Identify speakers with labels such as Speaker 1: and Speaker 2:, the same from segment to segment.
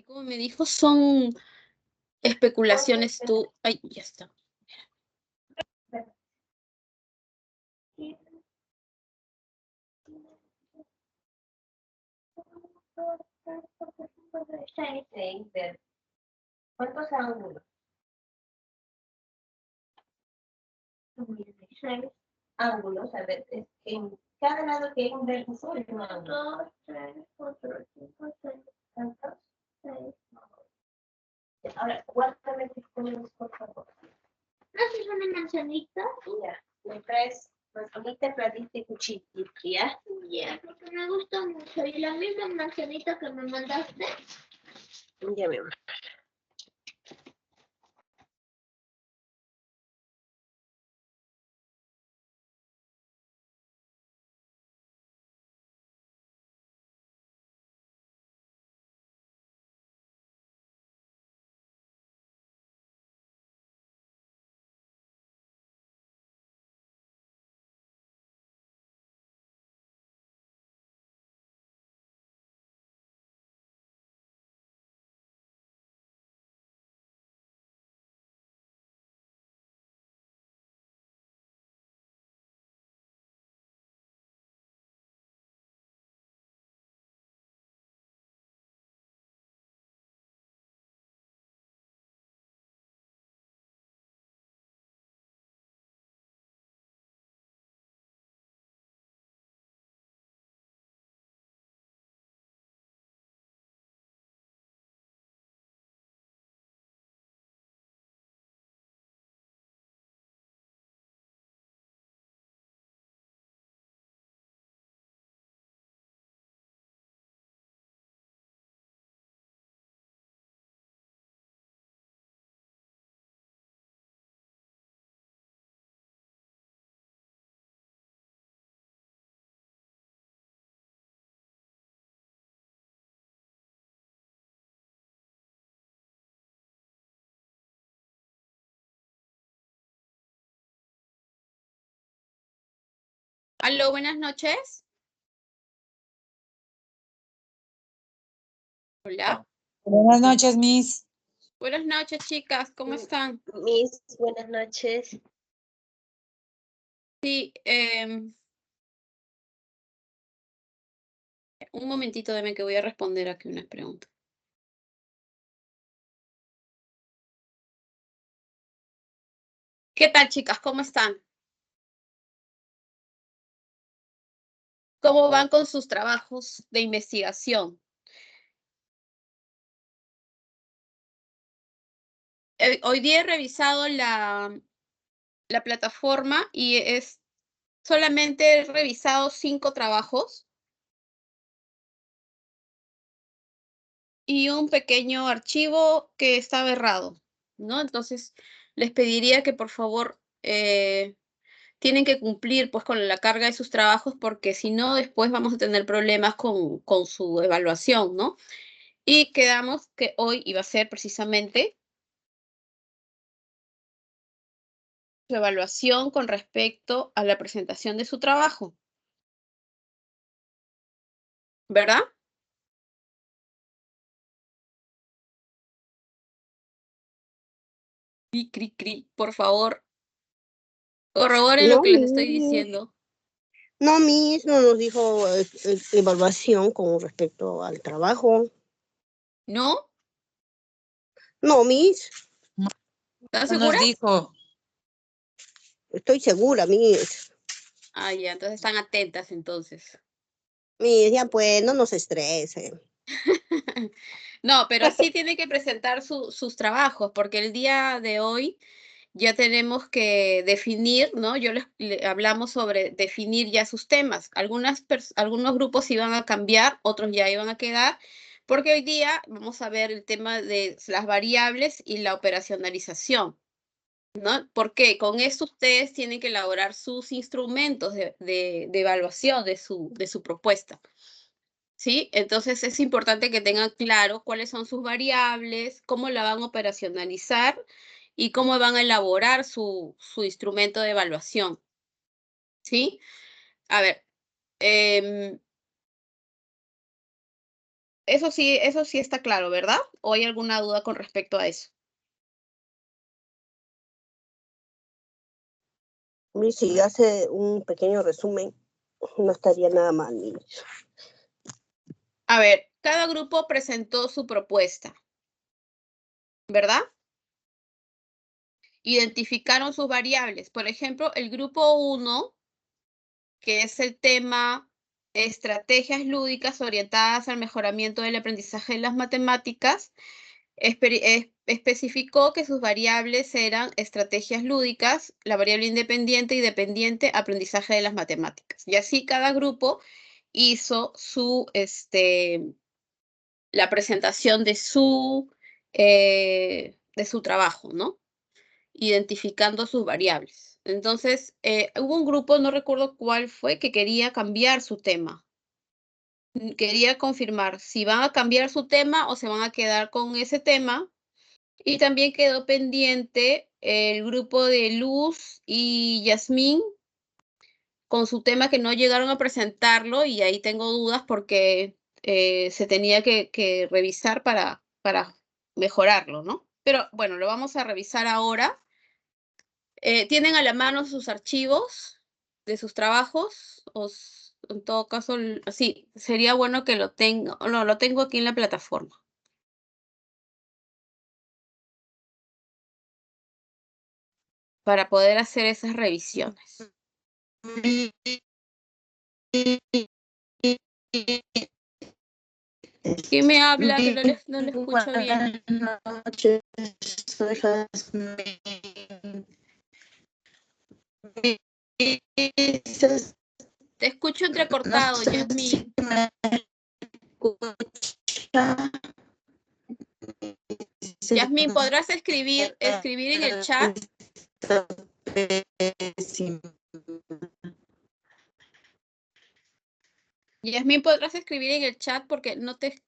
Speaker 1: como me dijo, son especulaciones tú. Ay, ya está.
Speaker 2: ¿Cuántos ángulos? 6 ángulos, a ver, en cada lado que hay un vértice es un ángulo. 2, 3, 4, 5, 6, ¿cuántos? 6. Ahora, cuéntame qué ponemos, por favor.
Speaker 3: ¿Haces una manzanita?
Speaker 2: Ya, me traes manzanita, platito y cuchillito, ¿ya?
Speaker 3: Ya, porque me gusta mucho. ¿Y la misma manzanita que me mandaste?
Speaker 2: Ya, mi amor.
Speaker 1: Aló, buenas noches. Hola.
Speaker 4: Buenas noches, Miss.
Speaker 1: Buenas noches, chicas. ¿Cómo están?
Speaker 2: Miss, buenas noches.
Speaker 1: Sí, un momentito, deme que voy a responder aquí unas preguntas. ¿Qué tal, chicas? ¿Cómo están? ¿Cómo van con sus trabajos de investigación? Hoy día he revisado la plataforma y solamente he revisado 5 trabajos y un pequeño archivo que estaba errado, ¿no? Entonces, les pediría que por favor tienen que cumplir pues con la carga de sus trabajos porque si no, después vamos a tener problemas con su evaluación, ¿no? Y quedamos que hoy iba a ser precisamente su evaluación con respecto a la presentación de su trabajo, ¿verdad? Cri, cri, cri, por favor, corroboren lo
Speaker 2: No,
Speaker 1: que les estoy
Speaker 2: Miss.
Speaker 1: diciendo.
Speaker 2: No, Miss, no nos dijo evaluación con respecto al trabajo.
Speaker 1: ¿No?
Speaker 2: No, Miss,
Speaker 1: ¿Estás
Speaker 4: No nos
Speaker 1: segura?
Speaker 4: dijo.
Speaker 2: estoy segura, Miss.
Speaker 1: Ah, ya, entonces están atentas entonces.
Speaker 2: Miss, ya pues, no nos estrese.
Speaker 1: No, pero sí tiene que presentar sus trabajos, porque el día de hoy ya tenemos que definir, ¿no? Hablamos sobre definir ya sus temas. Algunos grupos iban a cambiar, otros ya iban a quedar, porque hoy día vamos a ver el tema de las variables y la operacionalización, ¿no? Porque con esto ustedes tienen que elaborar sus instrumentos de evaluación de su propuesta. ¿Sí? Entonces es importante que tengan claro cuáles son sus variables, cómo la van a operacionalizar y cómo van a elaborar su instrumento de evaluación. ¿Sí? A ver, em, Eso sí está claro, ¿verdad? ¿O hay alguna duda con respecto a eso?
Speaker 2: Miss, si hace un pequeño resumen, no estaría nada mal, Miss.
Speaker 1: A ver, cada grupo presentó su propuesta, ¿verdad? Identificaron sus variables. Por ejemplo, el grupo 1, que es el tema estrategias lúdicas orientadas al mejoramiento del aprendizaje en las matemáticas, especificó que sus variables eran estrategias lúdicas, la variable independiente y dependiente, aprendizaje de las matemáticas. Y así cada grupo hizo la presentación de su trabajo, ¿no? Identificando sus variables. Entonces, hubo un grupo, no recuerdo cuál fue, que quería cambiar su tema. Quería confirmar si van a cambiar su tema o se van a quedar con ese tema. Y también quedó pendiente el grupo de Luz y Yasmín con su tema, que no llegaron a presentarlo, y ahí tengo dudas porque se tenía que revisar para mejorarlo, ¿no? Pero bueno, lo vamos a revisar ahora. ¿Tienen a la mano sus archivos de sus trabajos? En todo caso, sí, sería bueno que lo tenga. No, lo tengo aquí en la plataforma para poder hacer esas revisiones. ¿Quién me habla? Que no le escucho bien.
Speaker 2: Buenas noches, soy Jasmine.
Speaker 1: Te escucho entrecortado,
Speaker 2: No sé
Speaker 1: Yasmín.
Speaker 2: si me escucha.
Speaker 1: Yasmín, ¿podrás escribir en el chat? Yasmín, ¿podrás escribir en el chat? Porque no te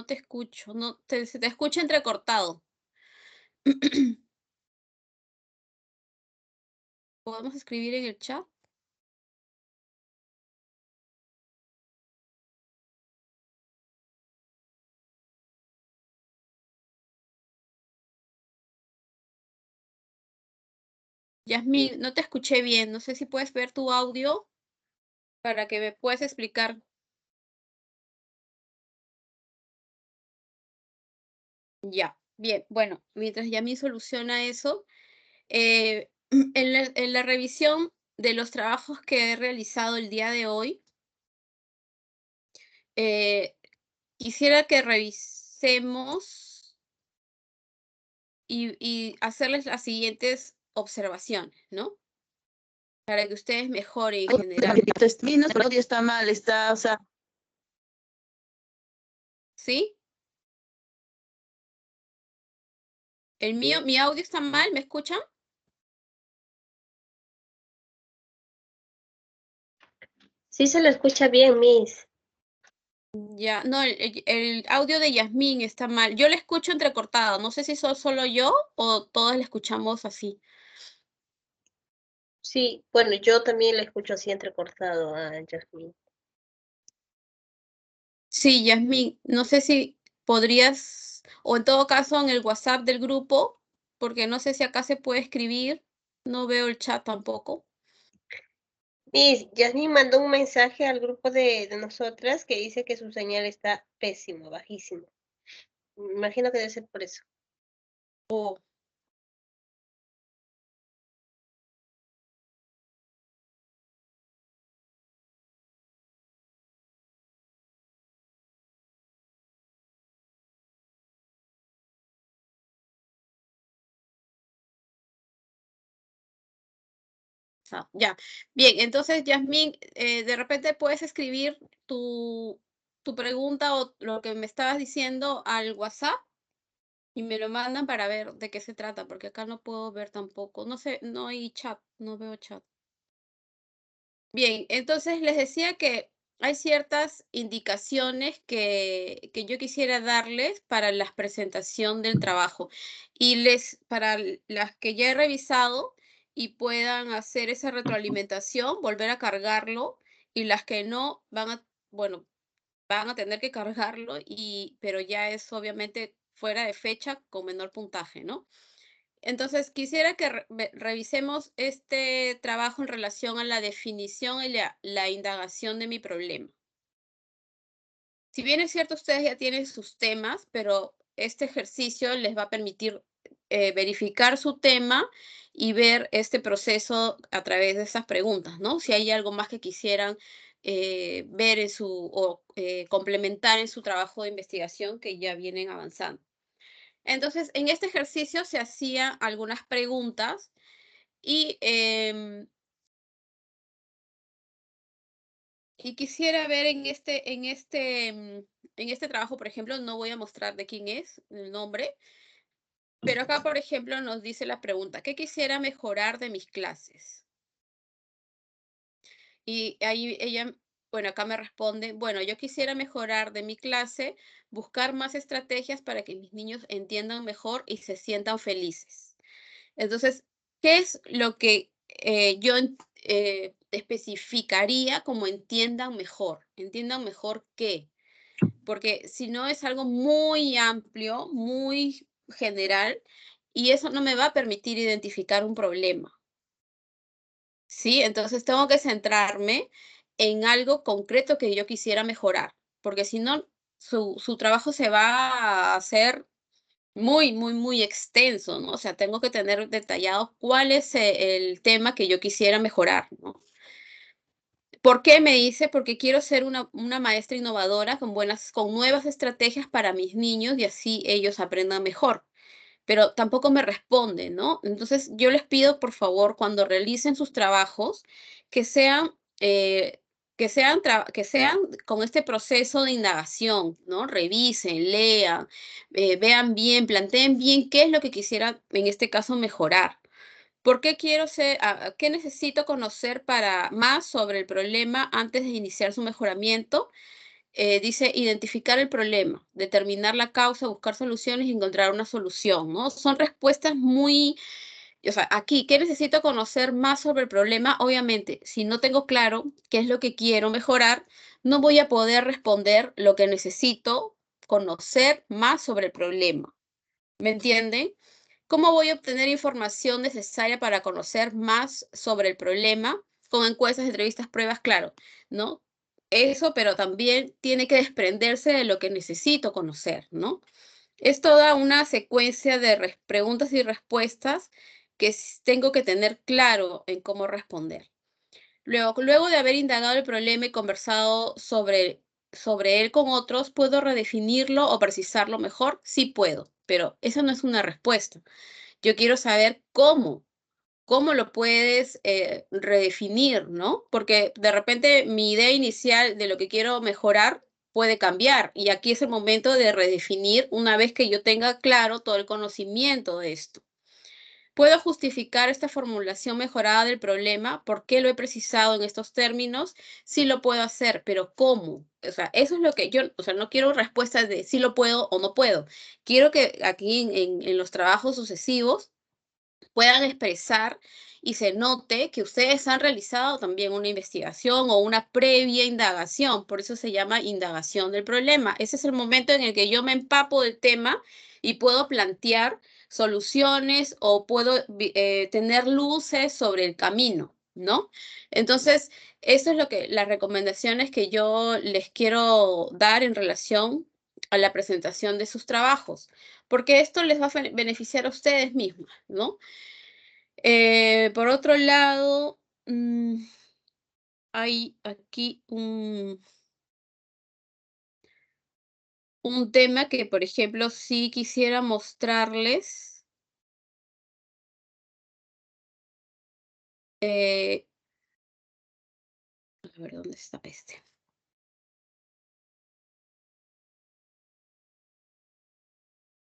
Speaker 1: escucho, se te escucha entrecortado. ¿Podemos escribir en el chat? Yasmín, no te escuché bien. No sé si puedes ver tu audio para que me puedas explicar. Ya, bien. Bueno, mientras Yasmín soluciona eso, en la revisión de los trabajos que he realizado el día de hoy, quisiera que revisemos y hacerles las siguientes observaciones, ¿no? Para que ustedes mejoren en general.
Speaker 2: El audio está mal, o sea.
Speaker 1: ¿Sí? Mi audio está mal, ¿me escuchan?
Speaker 3: Sí se lo escucha bien, Miss.
Speaker 1: Ya, no, el audio de Yasmín está mal. Yo le escucho entrecortado. No sé si soy solo yo o todos le escuchamos así.
Speaker 3: Sí, bueno, yo también le escucho así entrecortado a Jasmine.
Speaker 1: Sí, Yasmín, no sé si podrías, o en todo caso en el WhatsApp del grupo, porque no sé si acá se puede escribir. No veo el chat tampoco.
Speaker 3: Miss, Jasmine mandó un mensaje al grupo de nosotras que dice que su señal está pésimo, bajísimo. Me imagino que debe ser por eso.
Speaker 1: Oh. Ya, bien, entonces Yasmín, de repente puedes escribir tu pregunta o lo que me estabas diciendo al WhatsApp y me lo mandan para ver de qué se trata, porque acá no puedo ver tampoco. No sé, no hay chat, no veo chat. Bien, entonces les decía que hay ciertas indicaciones que yo quisiera darles para la presentación del trabajo y para las que ya he revisado y puedan hacer esa retroalimentación, volver a cargarlo, y las que no van a, bueno, van a tener que cargarlo, pero ya es obviamente fuera de fecha con menor puntaje, ¿no? Entonces, quisiera que revisemos este trabajo en relación a la definición y la indagación de mi problema. Si bien es cierto, ustedes ya tienen sus temas, pero este ejercicio les va a permitir verificar su tema y ver este proceso a través de esas preguntas, ¿no? Si hay algo más que quisieran ver o complementar en su trabajo de investigación que ya vienen avanzando. Entonces, en este ejercicio se hacían algunas preguntas y quisiera ver en este trabajo, por ejemplo, no voy a mostrar de quién es el nombre, pero acá, por ejemplo, nos dice la pregunta, ¿qué quisiera mejorar de mis clases? Y ahí ella, bueno, acá me responde, bueno, yo quisiera mejorar de mi clase, buscar más estrategias para que mis niños entiendan mejor y se sientan felices. Entonces, ¿qué es lo que yo especificaría como entiendan mejor? Entiendan mejor qué. Porque si no es algo muy amplio, muy general, y eso no me va a permitir identificar un problema. ¿Sí? Entonces tengo que centrarme en algo concreto que yo quisiera mejorar, porque si no, su trabajo se va a hacer muy, muy, muy extenso, ¿no? O sea, tengo que tener detallado cuál es el tema que yo quisiera mejorar, ¿no? ¿Por qué? Me dice, porque quiero ser una maestra innovadora con nuevas estrategias para mis niños y así ellos aprendan mejor. Pero tampoco me responde, ¿no? Entonces, yo les pido, por favor, cuando realicen sus trabajos, que sean, eh, que sean con este proceso de indagación, ¿no? Revisen, lean, vean bien, planteen bien qué es lo que quisieran, en este caso, mejorar. ¿Por qué qué necesito conocer para más sobre el problema antes de iniciar su mejoramiento? Dice identificar el problema, determinar la causa, buscar soluciones y encontrar una solución, ¿no? Son respuestas muy, o sea, aquí, ¿qué necesito conocer más sobre el problema? Obviamente, si no tengo claro qué es lo que quiero mejorar, no voy a poder responder lo que necesito conocer más sobre el problema. ¿Me entienden? ¿Cómo voy a obtener información necesaria para conocer más sobre el problema? Con encuestas, entrevistas, pruebas, claro, ¿no? Eso, pero también tiene que desprenderse de lo que necesito conocer, ¿no? Es toda una secuencia de preguntas y respuestas que tengo que tener claro en cómo responder. Luego de haber indagado el problema y conversado sobre él con otros, ¿puedo redefinirlo o precisarlo mejor? Sí puedo, pero eso no es una respuesta. Yo quiero saber cómo lo puedes redefinir, ¿no? Porque de repente mi idea inicial de lo que quiero mejorar puede cambiar y aquí es el momento de redefinir una vez que yo tenga claro todo el conocimiento de esto. Puedo justificar esta formulación mejorada del problema, por qué lo he precisado en estos términos, sí lo puedo hacer, pero ¿cómo? O sea, eso es lo que yo, o sea, no quiero respuestas de sí lo puedo o no puedo. Quiero que aquí en los trabajos sucesivos puedan expresar y se note que ustedes han realizado también una investigación o una previa indagación, por eso se llama indagación del problema. Ese es el momento en el que yo me empapo del tema y puedo plantear soluciones o puedo tener luces sobre el camino, ¿no? Entonces, eso es las recomendaciones que yo les quiero dar en relación a la presentación de sus trabajos, porque esto les va a beneficiar a ustedes mismos, ¿no? Por otro lado, hay aquí un tema que, por ejemplo, sí quisiera mostrarles. A ver, ¿dónde está este?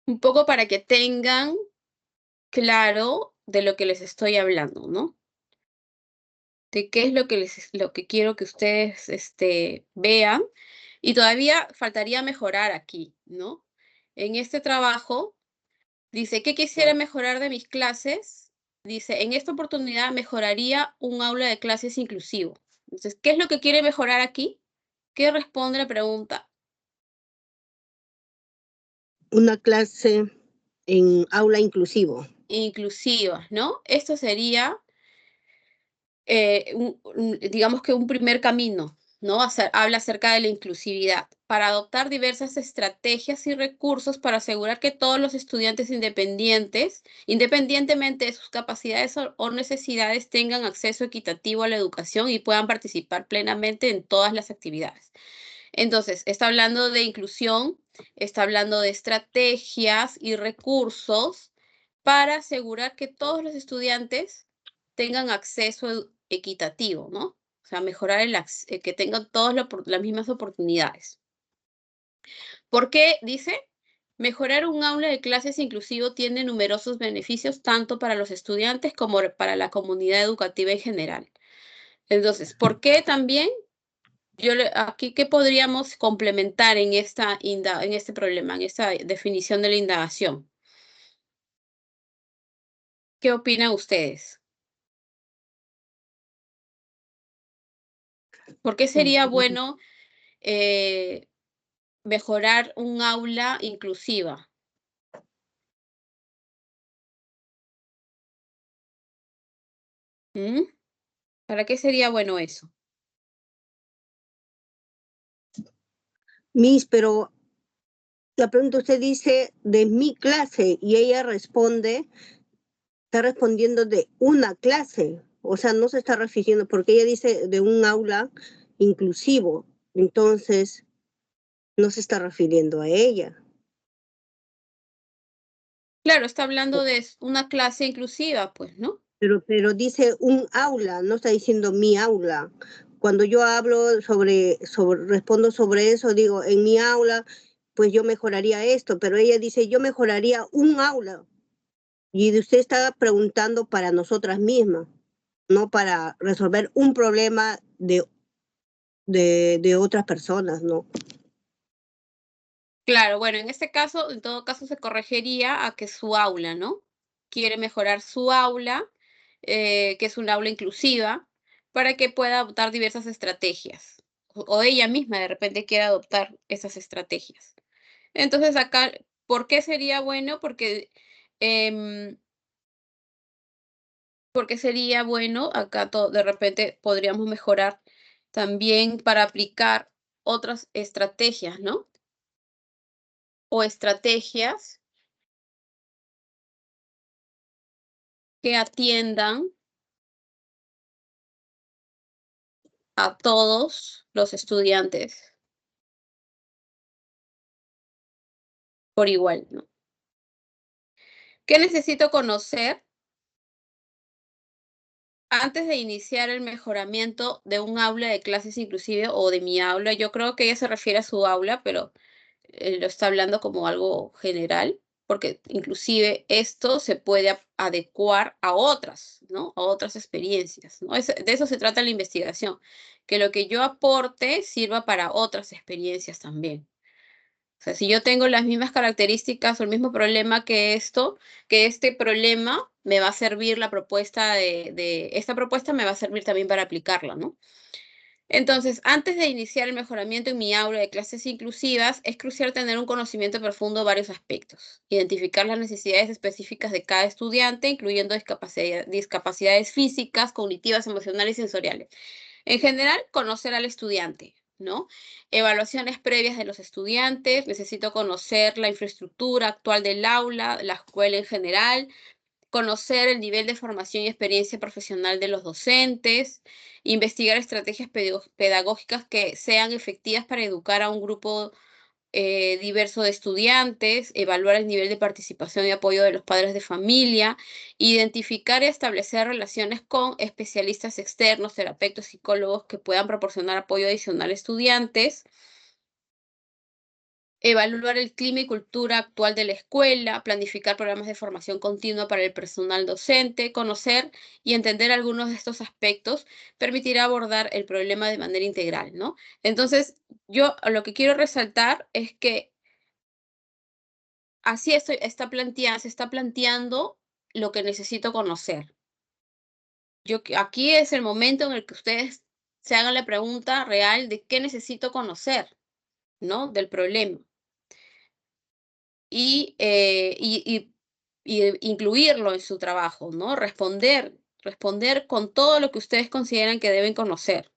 Speaker 1: Un poco para que tengan claro de lo que les estoy hablando, ¿no? De qué es lo que quiero que ustedes vean. Y todavía faltaría mejorar aquí, ¿no? En este trabajo dice, ¿qué quisiera mejorar de mis clases? Dice, en esta oportunidad mejoraría un aula de clases inclusivo. Entonces, ¿qué es lo que quiere mejorar aquí? ¿Qué responde la pregunta?
Speaker 5: Una clase en aula inclusivo.
Speaker 1: Inclusivas, ¿no? Esto sería, digamos que un primer camino, ¿no? Habla acerca de la inclusividad, para adoptar diversas estrategias y recursos para asegurar que todos los estudiantes independientemente de sus capacidades o necesidades, tengan acceso equitativo a la educación y puedan participar plenamente en todas las actividades. Entonces, está hablando de inclusión, está hablando de estrategias y recursos para asegurar que todos los estudiantes tengan acceso equitativo, ¿no? O sea, mejorar que tengan todos las mismas oportunidades. ¿Por qué? Dice, mejorar un aula de clases inclusivo tiene numerosos beneficios tanto para los estudiantes como para la comunidad educativa en general. Entonces, ¿por qué también? Aquí, ¿qué podríamos complementar en este problema, en esta definición de la indagación? ¿Qué opinan ustedes? ¿Por qué sería bueno mejorar un aula inclusiva? ¿Mm? ¿Para qué sería bueno eso?
Speaker 5: Miss, pero la pregunta usted dice de mi clase y ella responde, está respondiendo de una clase. O sea, no se está refiriendo, porque ella dice de un aula inclusivo. Entonces, no se está refiriendo a ella.
Speaker 1: Claro, está hablando de una clase inclusiva, pues, ¿no?
Speaker 5: Pero dice un aula, no está diciendo mi aula. Cuando yo hablo respondo sobre eso, digo, en mi aula, pues yo mejoraría esto, pero ella dice, yo mejoraría un aula. Y usted está preguntando para nosotras mismas, no para resolver un problema de otras personas, ¿no?
Speaker 1: Claro, bueno, en este caso, en todo caso, se corregiría a que su aula, ¿no? Quiere mejorar su aula, que es un aula inclusiva, para que pueda adoptar diversas estrategias. O ella misma de repente quiere adoptar esas estrategias. Entonces acá, ¿por qué sería bueno? Porque sería bueno, acá de repente podríamos mejorar también para aplicar otras estrategias, ¿no? O estrategias que atiendan a todos los estudiantes por igual, ¿no? ¿Qué necesito conocer antes de iniciar el mejoramiento de un aula de clases inclusive o de mi aula? Yo creo que ella se refiere a su aula, pero lo está hablando como algo general, porque inclusive esto se puede adecuar a otras, ¿no? A otras experiencias, ¿no? De eso se trata la investigación, que lo que yo aporte sirva para otras experiencias también. O sea, si yo tengo las mismas características o el mismo problema que este problema me va a servir esta propuesta me va a servir también para aplicarla, ¿no? Entonces, antes de iniciar el mejoramiento en mi aula de clases inclusivas, es crucial tener un conocimiento profundo de varios aspectos. Identificar las necesidades específicas de cada estudiante, incluyendo discapacidades físicas, cognitivas, emocionales y sensoriales. En general, conocer al estudiante, ¿no? Evaluaciones previas de los estudiantes. Necesito conocer la infraestructura actual del aula, la escuela en general, conocer el nivel de formación y experiencia profesional de los docentes, investigar estrategias pedagógicas que sean efectivas para educar a un grupo diverso de estudiantes, evaluar el nivel de participación y apoyo de los padres de familia, identificar y establecer relaciones con especialistas externos, terapeutas, psicólogos que puedan proporcionar apoyo adicional a estudiantes, evaluar el clima y cultura actual de la escuela, planificar programas de formación continua para el personal docente, conocer y entender algunos de estos aspectos permitirá abordar el problema de manera integral, ¿no? Entonces, yo lo que quiero resaltar es que así se está planteando lo que necesito conocer. Aquí es el momento en el que ustedes se hagan la pregunta real de qué necesito conocer, ¿no? Del problema. Y incluirlo en su trabajo, ¿no? Responder con todo lo que ustedes consideran que deben conocer.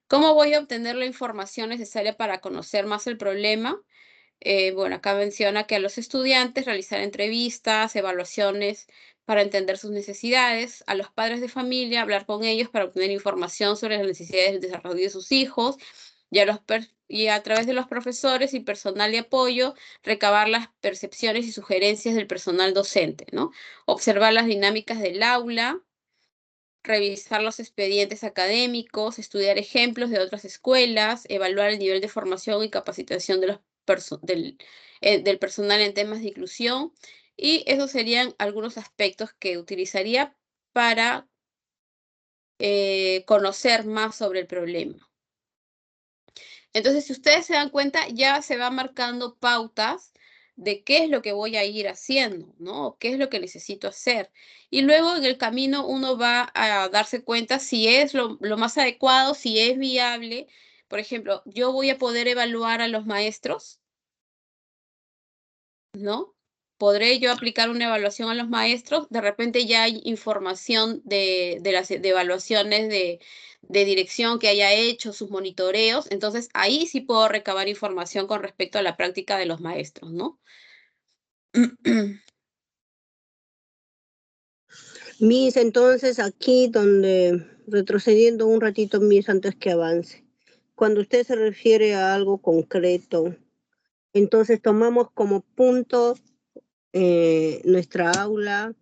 Speaker 1: ¿Cómo voy a obtener la información necesaria para conocer más el problema? Bueno, acá menciona que a los estudiantes realizar entrevistas, evaluaciones para entender sus necesidades, a los padres de familia hablar con ellos para obtener información sobre las necesidades del desarrollo de sus hijos, y a través de los profesores y personal de apoyo recabar las percepciones y sugerencias del personal docente, ¿no? Observar las dinámicas del aula, revisar los expedientes académicos, estudiar ejemplos de otras escuelas, evaluar el nivel de formación y capacitación de los del personal en temas de inclusión. Y esos serían algunos aspectos que utilizaría para conocer más sobre el problema. Entonces, si ustedes se dan cuenta, ya se va marcando pautas de qué es lo que voy a ir haciendo, ¿no? ¿Qué es lo que necesito hacer? Y luego en el camino uno va a darse cuenta si es lo más adecuado, si es viable. Por ejemplo, yo voy a poder evaluar a los maestros, ¿no? ¿Podré yo aplicar una evaluación a los maestros? De repente ya hay información de evaluaciones de dirección que haya hecho, sus monitoreos. Entonces, ahí sí puedo recabar información con respecto a la práctica de los maestros, ¿no?
Speaker 5: Miss, entonces aquí donde, retrocediendo un ratito, Miss, antes que avance, cuando usted se refiere a algo concreto, entonces tomamos como punto nuestra aula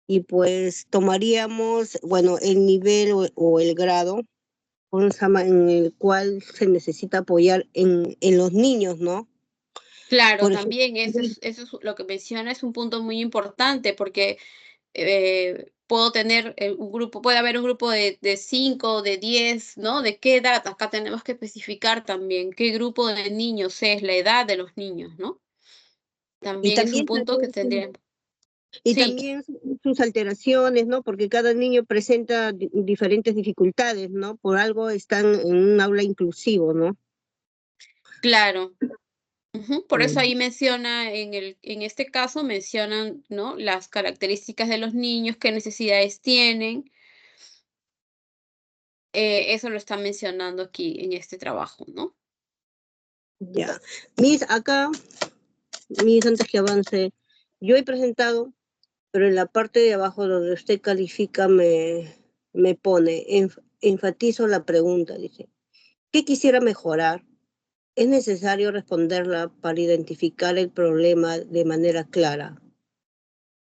Speaker 5: y pues tomaríamos, bueno, el nivel o el grado en el cual se necesita apoyar en los niños, ¿no?
Speaker 1: Claro,
Speaker 5: Por ejemplo,
Speaker 1: también eso es lo que menciona, es un punto muy importante porque puedo tener un grupo, puede haber un grupo de 5, de 10, ¿no? ¿De qué edad? Acá tenemos que especificar también qué grupo de niños es, la edad de los niños, ¿no?
Speaker 5: y
Speaker 1: También es un
Speaker 5: también,
Speaker 1: punto que tendríamos.
Speaker 5: y
Speaker 1: Sí,
Speaker 5: también sus alteraciones, ¿no? Porque cada niño presenta diferentes dificultades, ¿no? Por algo están en un aula inclusivo, ¿no?
Speaker 1: claro. Ujú. Por eso
Speaker 5: Mm.
Speaker 1: ahí menciona, en este caso mencionan, ¿no? Las características de los niños, qué necesidades tienen. Eso lo está mencionando aquí en este trabajo, ¿no?
Speaker 5: Ya. Miss, acá, Miss, antes que avance, yo he presentado, pero en la parte de abajo donde usted califica me pone, enfatizo la pregunta, dice, ¿qué quisiera mejorar? Es necesario responderla para identificar el problema de manera clara.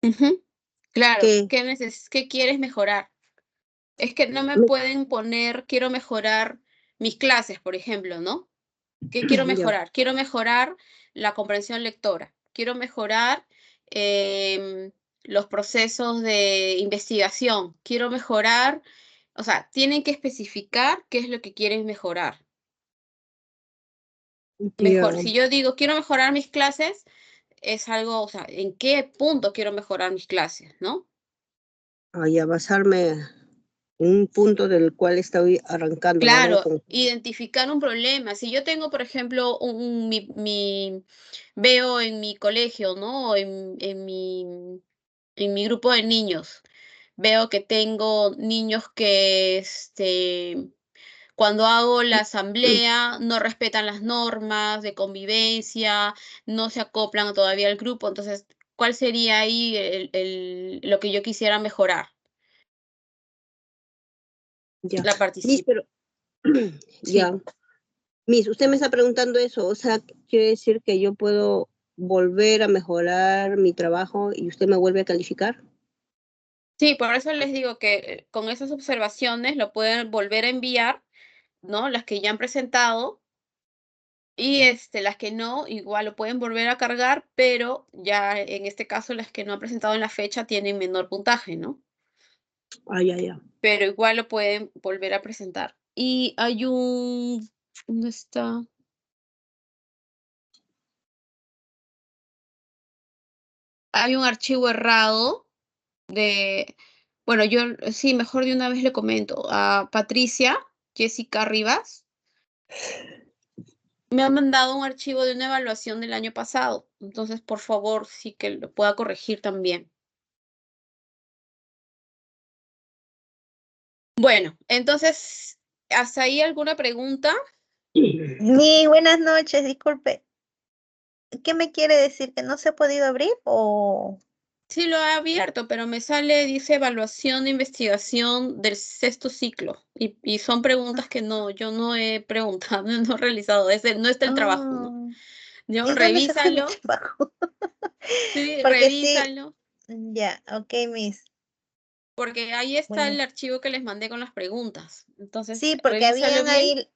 Speaker 1: Ujú. Claro,
Speaker 5: ¿Qué?
Speaker 1: ¿qué quieres mejorar? Es que no me
Speaker 5: Me-
Speaker 1: pueden poner, quiero mejorar mis clases, por ejemplo, ¿no? ¿Qué quiero
Speaker 5: Ya.
Speaker 1: mejorar? Quiero mejorar la comprensión lectora, quiero mejorar los procesos de investigación, quiero mejorar, o sea, tienen que especificar qué es lo que quieren mejorar.
Speaker 5: Ya.
Speaker 1: Si yo digo, quiero mejorar mis clases, es algo, o sea, ¿en qué punto quiero mejorar mis clases, no?
Speaker 5: A basarme en un punto del cual estoy arrancando, ¿no? Algo
Speaker 1: Claro,
Speaker 5: con...
Speaker 1: identificar un problema. Si yo tengo, por ejemplo, veo en mi colegio, ¿no? En mi grupo de niños, veo que tengo niños que, cuando hago la asamblea, no respetan las normas de convivencia, no se acoplan todavía al grupo. Entonces, ¿cuál sería ahí lo que yo quisiera mejorar?
Speaker 5: Ya.
Speaker 1: La
Speaker 5: Miss,
Speaker 1: participación.
Speaker 5: pero
Speaker 1: Sí.
Speaker 5: ya. Miss, usted me está preguntando eso, o sea, quiere decir que yo puedo volver a mejorar mi trabajo y usted me vuelve a calificar.
Speaker 1: Sí, por eso les digo que con esas observaciones lo pueden volver a enviar, ¿no? Las que ya han presentado y las que no, igual lo pueden volver a cargar, pero ya en este caso las que no han presentado en la fecha tienen menor puntaje, ¿no?
Speaker 5: Ah, ya, ya.
Speaker 1: Pero igual lo pueden volver a presentar. Y hay ¿dónde está? Hay un archivo errado bueno, yo sí, mejor de una vez le comento a Patricia. Jessica Rivas, me ha mandado un archivo de una evaluación del año pasado. Entonces, por favor, sí que lo pueda corregir también. Bueno, entonces, ¿hasta ahí alguna pregunta?
Speaker 6: Buenas noches, disculpe. ¿Qué me quiere decir? ¿Que no se ha podido abrir o...?
Speaker 1: Sí lo he abierto, pero me sale, dice evaluación de investigación del 6º ciclo. Y son preguntas que no, yo no he preguntado, no he realizado. No está el trabajo, ¿no?
Speaker 6: Ah,
Speaker 1: Yo,
Speaker 6: ¿y dónde se fue mi
Speaker 1: revísalo.
Speaker 6: trabajo?
Speaker 1: Sí,
Speaker 6: Porque sí,
Speaker 1: revísalo.
Speaker 6: ya, ok, Miss.
Speaker 1: Porque ahí está el
Speaker 6: Bueno,
Speaker 1: archivo que les mandé con las preguntas. Entonces,
Speaker 6: sí, porque
Speaker 1: revísalo
Speaker 6: habían
Speaker 1: bien.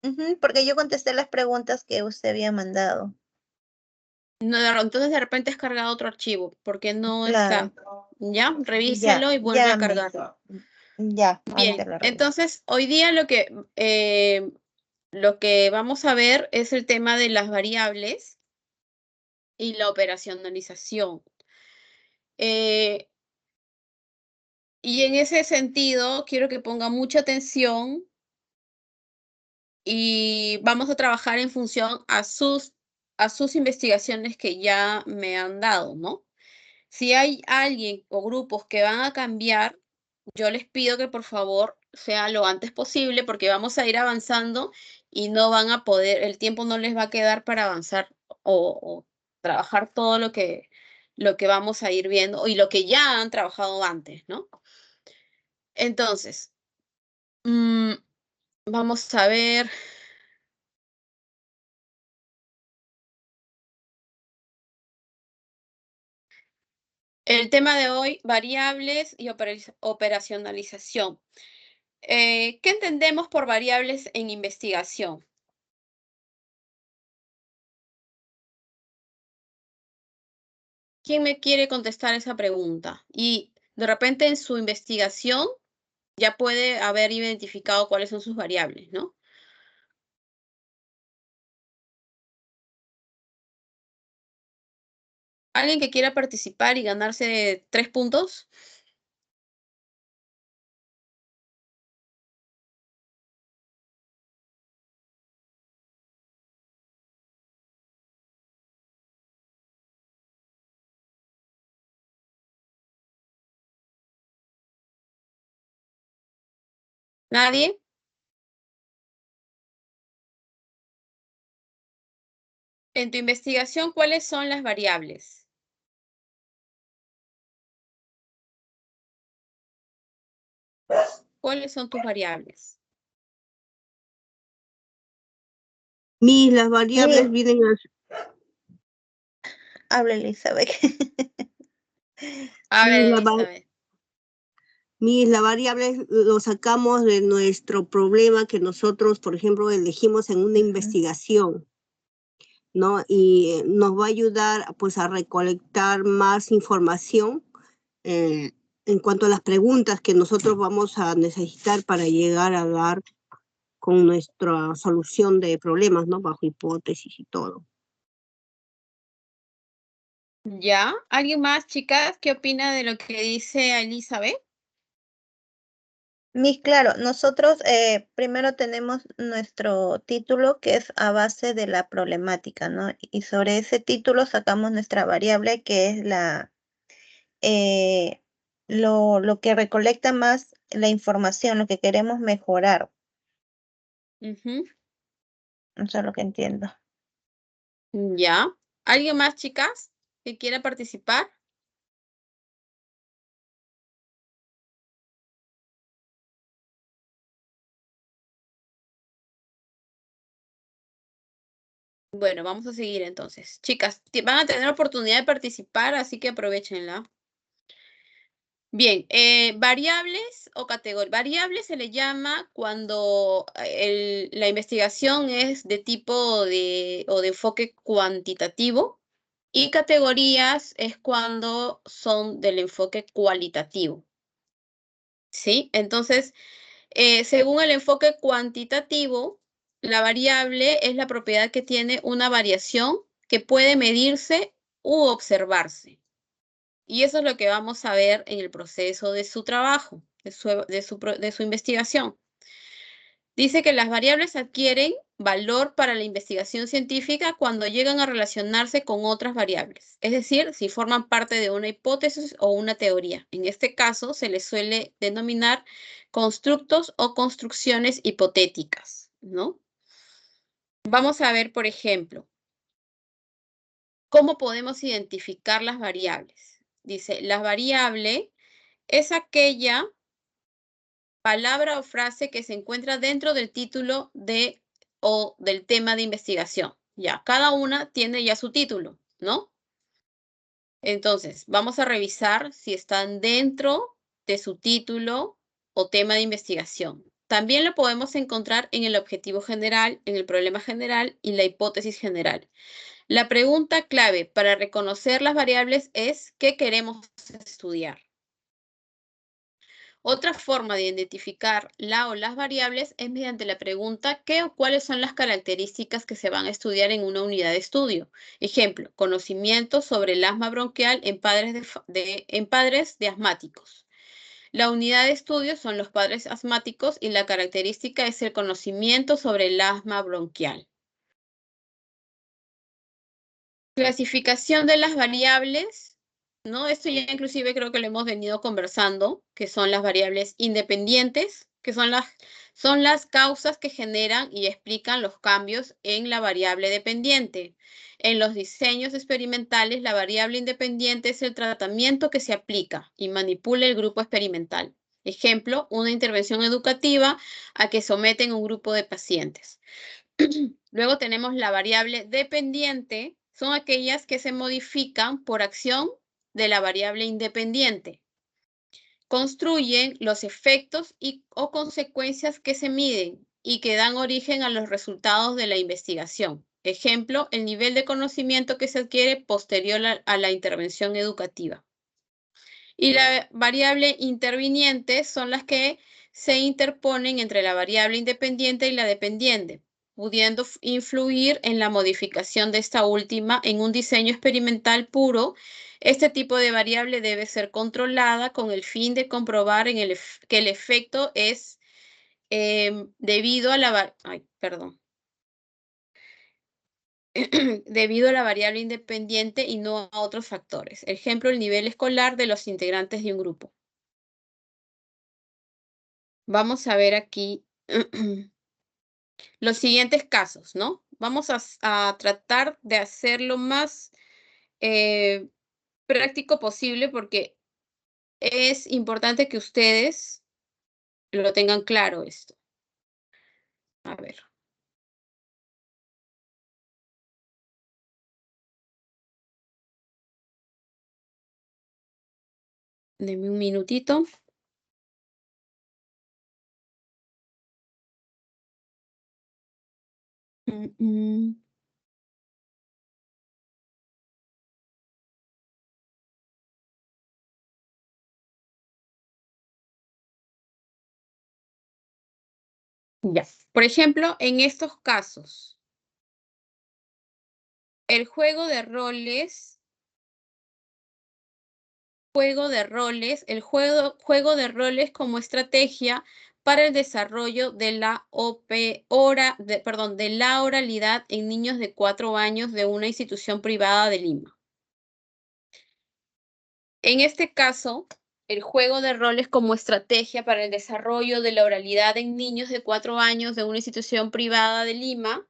Speaker 6: ahí, porque yo contesté las preguntas que usted había mandado.
Speaker 1: No, entonces de repente has cargado otro archivo, porque no
Speaker 6: Claro,
Speaker 1: está. Ya,
Speaker 6: ya,
Speaker 1: revíselo y vuelve a
Speaker 6: ya, Miss.
Speaker 1: cargarlo.
Speaker 6: Ya,
Speaker 1: Bien,
Speaker 6: ahorita lo reviso.
Speaker 1: entonces hoy día lo que vamos a ver es el tema de las variables y la operacionalización. Y en ese sentido, quiero que ponga mucha atención y vamos a trabajar en función a sus investigaciones que ya me han dado, ¿no? Si hay alguien o grupos que van a cambiar, yo les pido que por favor sea lo antes posible porque vamos a ir avanzando y no van a poder, el tiempo no les va a quedar para avanzar o trabajar todo lo que vamos a ir viendo y lo que ya han trabajado antes, ¿no? Entonces, vamos a ver. El tema de hoy, variables y operacionalización. ¿Qué entendemos por variables en investigación? ¿Quién me quiere contestar esa pregunta? Y de repente en su investigación ya puede haber identificado cuáles son sus variables, ¿no? ¿Alguien que quiera participar y ganarse 3 puntos? ¿Nadie? En tu investigación, ¿cuáles son las variables? ¿Cuáles son tus variables?
Speaker 5: Las variables
Speaker 6: Miss,
Speaker 5: vienen
Speaker 6: habla Elizabeth.
Speaker 1: A
Speaker 5: Mis,
Speaker 1: ver,
Speaker 5: la, va-
Speaker 1: Elizabeth.
Speaker 5: la variable lo sacamos de nuestro problema que nosotros, por ejemplo, elegimos en una
Speaker 6: Ujú.
Speaker 5: investigación, ¿no? Y nos va a ayudar pues a recolectar más información eh, en cuanto a las preguntas que nosotros vamos a necesitar para llegar a dar con nuestra solución de problemas, ¿no? Bajo hipótesis y todo.
Speaker 1: ¿Ya? ¿Alguien más, chicas? ¿Qué opina de lo que dice Elizabeth?
Speaker 6: Miss, claro, nosotros primero tenemos nuestro título que es a base de la problemática, ¿no? Y sobre ese título sacamos nuestra variable que es eh, lo que recolecta más la información, lo que queremos mejorar.
Speaker 1: Ujú.
Speaker 6: Eso es lo que entiendo.
Speaker 1: ¿Ya? ¿Alguien más, chicas, que quiera participar? Bueno, vamos a seguir entonces. Chicas, van a tener oportunidad de participar, así que aprovechenla. Bien, variables o categorías. Variables se le llama cuando la investigación es de tipo o de enfoque cuantitativo y categorías es cuando son del enfoque cualitativo. ¿Sí? Entonces, según el enfoque cuantitativo, la variable es la propiedad que tiene una variación que puede medirse u observarse. Y eso es lo que vamos a ver en el proceso de su trabajo, de su investigación. Dice que las variables adquieren valor para la investigación científica cuando llegan a relacionarse con otras variables, es decir, si forman parte de una hipótesis o una teoría. En este caso, se les suele denominar constructos o construcciones hipotéticas, ¿no? Vamos a ver, por ejemplo, ¿cómo podemos identificar las variables? Dice, la variable es aquella palabra o frase que se encuentra dentro del título o del tema de investigación. Ya, cada una tiene ya su título, ¿no? Entonces, vamos a revisar si están dentro de su título o tema de investigación. También lo podemos encontrar en el objetivo general, en el problema general y la hipótesis general. La pregunta clave para reconocer las variables es ¿qué queremos estudiar? Otra forma de identificar la o las variables es mediante la pregunta ¿qué o cuáles son las características que se van a estudiar en una unidad de estudio? Ejemplo, conocimiento sobre el asma bronquial en padres de asmáticos. La unidad de estudio son los padres asmáticos y la característica es el conocimiento sobre el asma bronquial. Clasificación de las variables, ¿no? Esto ya inclusive creo que lo hemos venido conversando, que son las variables independientes, que son las causas que generan y explican los cambios en la variable dependiente. En los diseños experimentales, la variable independiente es el tratamiento que se aplica y manipula el grupo experimental. Ejemplo, una intervención educativa a que someten un grupo de pacientes. Luego tenemos la variable dependiente, son aquellas que se modifican por acción de la variable independiente. Construyen los efectos o consecuencias que se miden y que dan origen a los resultados de la investigación. Ejemplo, el nivel de conocimiento que se adquiere posterior a la intervención educativa. Y la variable interviniente son las que se interponen entre la variable independiente y la dependiente, pudiendo influir en la modificación de esta última en un diseño experimental puro. Este tipo de variable debe ser controlada con el fin de comprobar que el efecto es debido a la debido a la variable independiente y no a otros factores. Ejemplo, el nivel escolar de los integrantes de un grupo. Vamos a ver aquí los siguientes casos, ¿no? Vamos a tratar de hacer lo más práctico posible porque es importante que ustedes lo tengan claro esto. A ver. Denme un minutito. Ya. Por ejemplo, en estos casos, el juego de roles como estrategia para el desarrollo de la de la oralidad en niños de 4 años de una institución privada de Lima. En este caso, el juego de roles como estrategia para el desarrollo de la oralidad en niños de 4 años de una institución privada de Lima.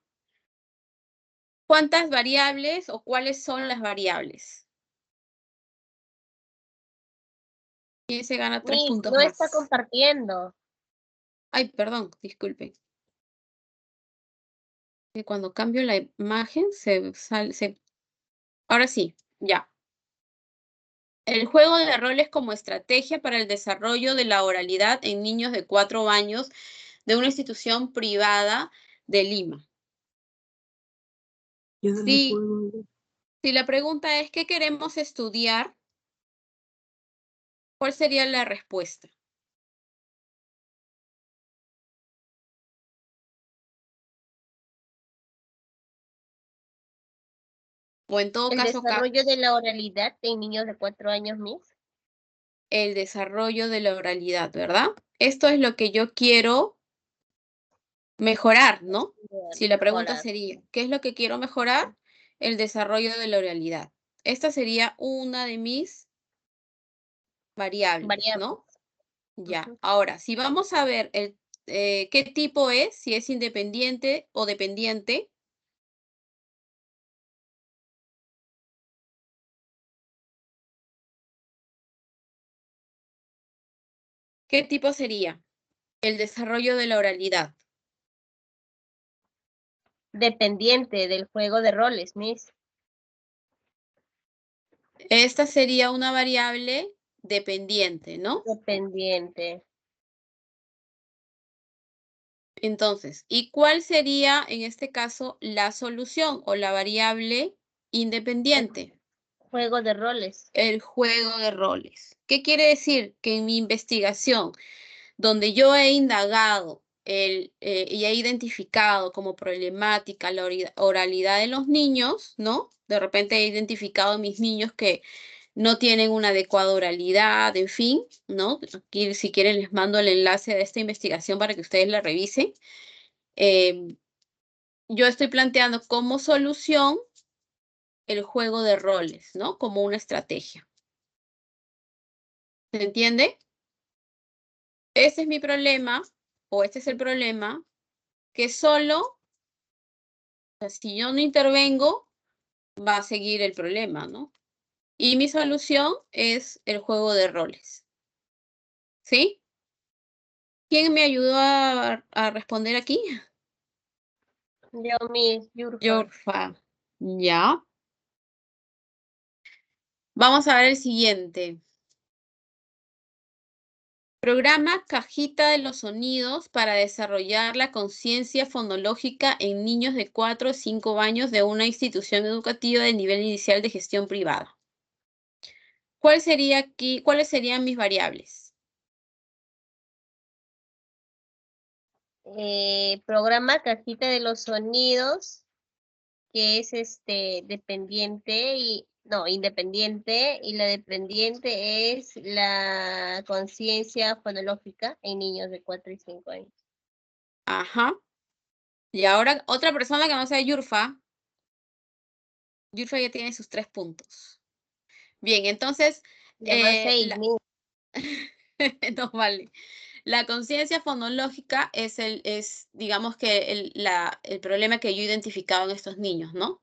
Speaker 1: ¿Cuántas variables o cuáles son las variables? ¿Quién se gana 3 puntos
Speaker 3: No
Speaker 1: más?
Speaker 3: está compartiendo.
Speaker 1: Ay, perdón, disculpen. Que cuando cambio la imagen Ahora sí, ya. El juego de roles como estrategia para el desarrollo de la oralidad en niños de 4 años de una institución privada de Lima. Si la pregunta es ¿qué queremos estudiar? ¿Cuál sería la respuesta? O en todo
Speaker 3: El
Speaker 1: caso,
Speaker 3: desarrollo de la oralidad en niños de 4 años, Miss.
Speaker 1: el desarrollo de la oralidad, ¿verdad? Esto es lo que yo quiero Mejorar, ¿no? Si la pregunta
Speaker 3: Mejorar.
Speaker 1: sería, ¿qué es lo que quiero mejorar? El desarrollo de la oralidad. Esta sería una de mis variables,
Speaker 3: Variables.
Speaker 1: ¿no? Ya.
Speaker 3: Ujú.
Speaker 1: Ahora, si vamos a ver qué tipo es, si es independiente o dependiente. ¿Qué tipo sería? El desarrollo de la oralidad.
Speaker 3: Dependiente del juego de roles, Miss.
Speaker 1: Esta sería una variable dependiente, ¿no?
Speaker 3: Dependiente.
Speaker 1: Entonces, ¿y cuál sería en este caso la solución o la variable independiente?
Speaker 3: Juego de roles.
Speaker 1: El juego de roles. ¿Qué quiere decir? Que en mi investigación, donde yo he indagado y he identificado como problemática la oralidad de los niños, ¿no? De repente he identificado a mis niños que no tienen una adecuada oralidad, en fin, ¿no? Aquí, si quieren, les mando el enlace de esta investigación para que ustedes la revisen. Yo estoy planteando como solución el juego de roles, ¿no? Como una estrategia. ¿Se entiende? Ese es mi problema, o este es el problema, que solo, o sea, si yo no intervengo, va a seguir el problema, ¿no? Y mi solución es el juego de roles. ¿Sí? ¿Quién me ayudó a responder aquí?
Speaker 3: Yo, Miss Yurfa.
Speaker 1: Yorfa. Ya. Vamos a ver el siguiente. Programa Cajita de los Sonidos para desarrollar la conciencia fonológica en niños de 4 o 5 años de una institución educativa de nivel inicial de gestión privada. ¿Cuáles serían mis variables?
Speaker 3: Programa Cajita de los Sonidos, que es dependiente y no, independiente, y la dependiente es la conciencia fonológica en niños de 4 y 5 años.
Speaker 1: Ajá. Y ahora otra persona que no sea Yurfa. Yurfa ya tiene sus 3 puntos. Bien, entonces,
Speaker 3: Ya van 6, Miss.
Speaker 1: no vale. La conciencia fonológica es, digamos que el problema que yo he identificado en estos niños, ¿no?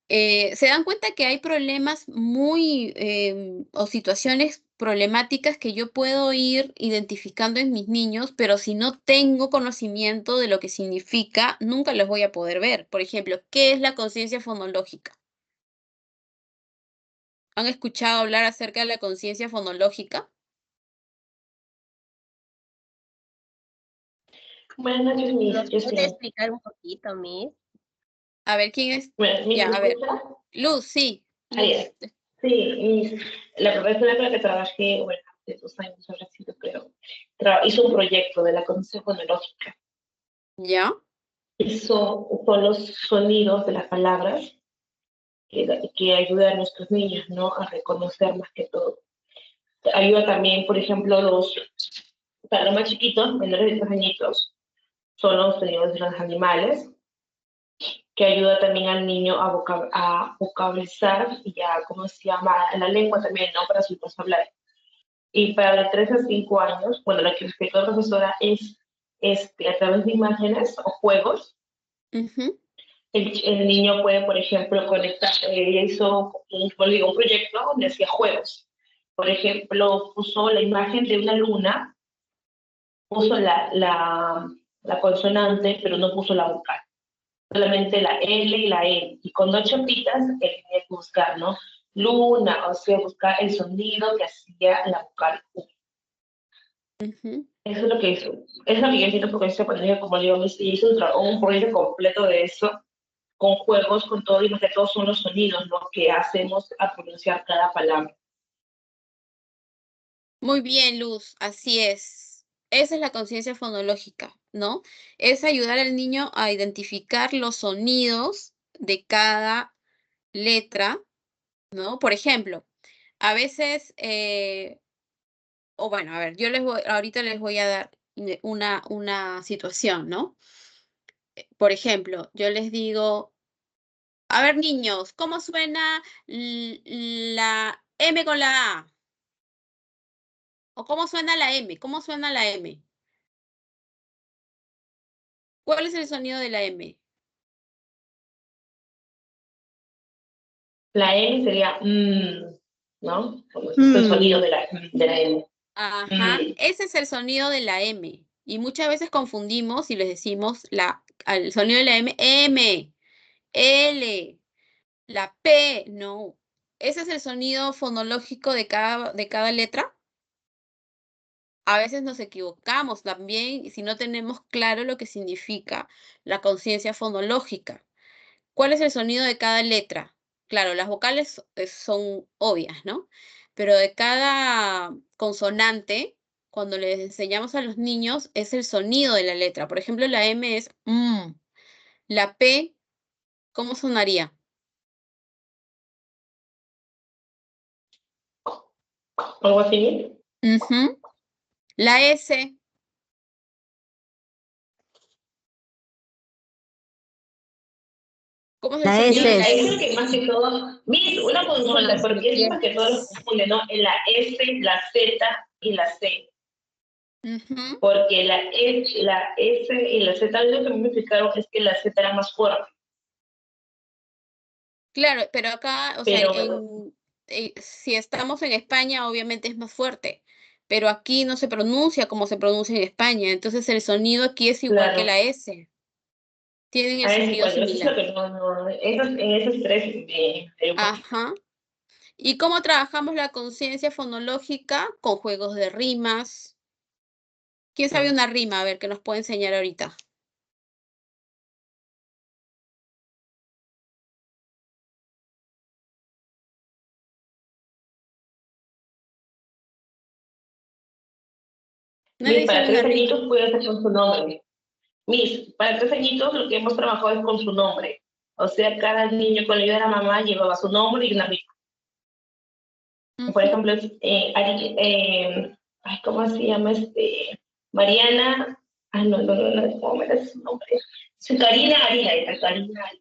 Speaker 1: Se dan cuenta que hay problemas o situaciones problemáticas que yo puedo ir identificando en mis niños, pero si no tengo conocimiento de lo que significa, nunca los voy a poder ver. Por ejemplo, ¿qué es la conciencia fonológica? ¿Han escuchado hablar acerca de la conciencia fonológica?
Speaker 2: Buenas noches, Miss.
Speaker 3: ¿Nos
Speaker 2: Yo
Speaker 3: puede
Speaker 2: sí.
Speaker 3: explicar un poquito, Miss?
Speaker 1: A ver, ¿quién es?
Speaker 2: Bueno, Miss,
Speaker 1: Ya,
Speaker 2: ¿me
Speaker 1: a ver.
Speaker 2: escucha?
Speaker 1: Luz, sí.
Speaker 2: Ahí
Speaker 1: Luz.
Speaker 2: es. Sí, Miss. La profesora con la que trabajé, bueno, hace 2 años, ahora sí, pero hizo un proyecto de la conciencia fonológica.
Speaker 1: ¿Ya?
Speaker 2: Son los sonidos de las palabras que ayudan a nuestros niños, ¿no? A reconocer más que todo. Ayuda también, por ejemplo, para los más chiquitos, menores de 3 añitos, son los sonidos de los animales, que ayuda también al niño a vocalizar y a, ¿cómo se llama? La lengua también, ¿no? Para su hablar. Y para de 3 a 5 años, bueno, lo que explicó la profesora es a través de imágenes o juegos, el niño puede, por ejemplo, conectar, hizo un proyecto donde hacía juegos. Por ejemplo, puso la imagen de una luna, puso la consonante, pero no puso la vocal. Solamente la L y la E. Y con 2 chapitas, él tenía que buscar, ¿no? Luna, o sea, buscar el sonido que hacía la vocal U. Eso es lo que hizo. Es lo que yo entiendo porque esta pandemia, como digo, hizo un proyecto completo de eso, con juegos, con todo, y más que todo son los sonidos, ¿no? Que hacemos a pronunciar cada palabra.
Speaker 1: Muy bien, Luz, así es. Esa es la conciencia fonológica, ¿no? Es ayudar al niño a identificar los sonidos de cada letra, ¿no? Por ejemplo, a veces, o bueno, a ver, ahorita les voy a dar una situación, ¿no? Por ejemplo, yo les digo, a ver, niños, ¿cómo suena la M con la A? ¿O cómo suena la M? ¿Cómo suena la M? ¿Cuál es el sonido de la M?
Speaker 2: La M sería ¿no? Como es el sonido de la M.
Speaker 1: Ajá, ese es el sonido de la M. Y muchas veces confundimos y les decimos al sonido de la M, M, L, la P, no. Ese es el sonido fonológico de cada letra. A veces nos equivocamos también si no tenemos claro lo que significa la conciencia fonológica. ¿Cuál es el sonido de cada letra? Claro, las vocales son obvias, ¿no? Pero de cada consonante, cuando les enseñamos a los niños, es el sonido de la letra. Por ejemplo, la M es M. La P, ¿cómo sonaría?
Speaker 2: ¿Algo así?
Speaker 1: Ujú. La S. ¿Cómo es el
Speaker 3: La
Speaker 1: sonido de la
Speaker 3: S.
Speaker 2: Creo
Speaker 1: S?
Speaker 2: que más que todo, una consulta, porque es más que todo lo confunde, ¿no? En la S, la Z y la C.
Speaker 1: Ujú.
Speaker 2: Porque la S y la Z, algo que me explicaron es que la Z era más fuerte.
Speaker 1: Claro, pero acá, o sea,
Speaker 2: Pero
Speaker 1: si estamos en España, obviamente es más fuerte, pero aquí no se pronuncia como se pronuncia en España, entonces el sonido aquí es igual que
Speaker 2: claro,
Speaker 1: la S, tienen el
Speaker 2: a ese
Speaker 1: sonido
Speaker 2: igual, eso es lo
Speaker 1: similar.
Speaker 2: que no, en esos tres un poquito.
Speaker 1: Ajá. ¿Y cómo trabajamos la conciencia fonológica? Con juegos de rimas. ¿Quién sabe una rima? A ver, que nos puede enseñar ahorita. Nadie
Speaker 2: Para
Speaker 1: sabe una
Speaker 2: 3
Speaker 1: rima.
Speaker 2: añitos puede ser con su nombre. Para 3 añitos lo que hemos trabajado es con su nombre. O sea, cada niño con la ayuda de la mamá llevaba su nombre y una rima. Por
Speaker 1: Ujú.
Speaker 2: ejemplo, ¿cómo se llama? Mariana, no, ¿cómo era su nombre? Karina Karina,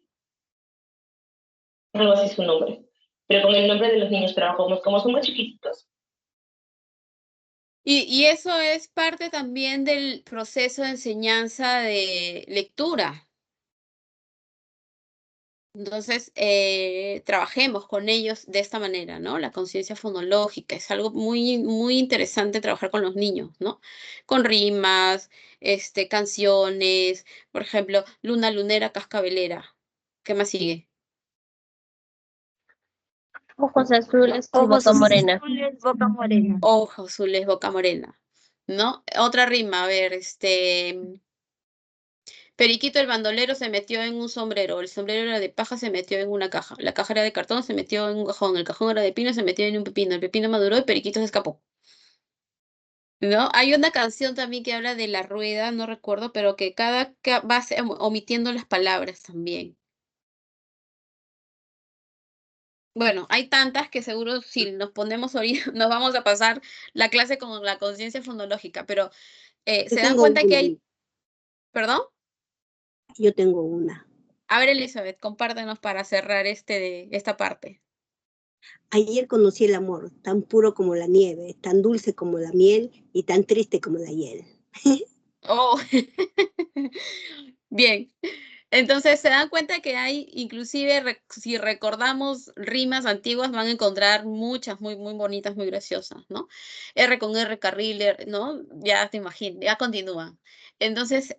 Speaker 2: algo así su nombre. Pero con el nombre de los niños trabajamos, como somos chiquititos.
Speaker 1: Y eso es parte también del proceso de enseñanza de lectura. Entonces, trabajemos con ellos de esta manera, ¿no? La conciencia fonológica es algo muy, muy interesante trabajar con los niños, ¿no? Con rimas, canciones, por ejemplo, luna lunera, cascabelera. ¿Qué más sigue?
Speaker 3: Ojos azules y
Speaker 6: Ojos
Speaker 3: boca morena.
Speaker 6: azules, boca morena.
Speaker 1: Ojos azules, boca morena, ¿no? Otra rima, a ver, Periquito el bandolero se metió en un sombrero, el sombrero era de paja, se metió en una caja, la caja era de cartón, se metió en un cajón, el cajón era de pino, se metió en un pepino, el pepino maduró y Periquito se escapó. ¿No? Hay una canción también que habla de la rueda, no recuerdo, pero que va omitiendo las palabras también. Bueno, hay tantas que seguro si nos ponemos ahorita nos vamos a pasar la clase con la conciencia fonológica, pero
Speaker 5: Yo
Speaker 1: se dan
Speaker 5: tengo
Speaker 1: cuenta que
Speaker 5: una,
Speaker 1: hay, ¿perdón?
Speaker 5: yo tengo una.
Speaker 1: A ver, Elizabeth, compártenos para cerrar esta parte.
Speaker 5: Ayer conocí el amor, tan puro como la nieve, tan dulce como la miel y tan triste como la hiel.
Speaker 1: Oh, bien. Entonces se dan cuenta que hay, inclusive si recordamos rimas antiguas, van a encontrar muchas muy, muy bonitas, muy graciosas, ¿no? R con R, carril, ¿no? Ya te imaginas, ya continúan. Entonces,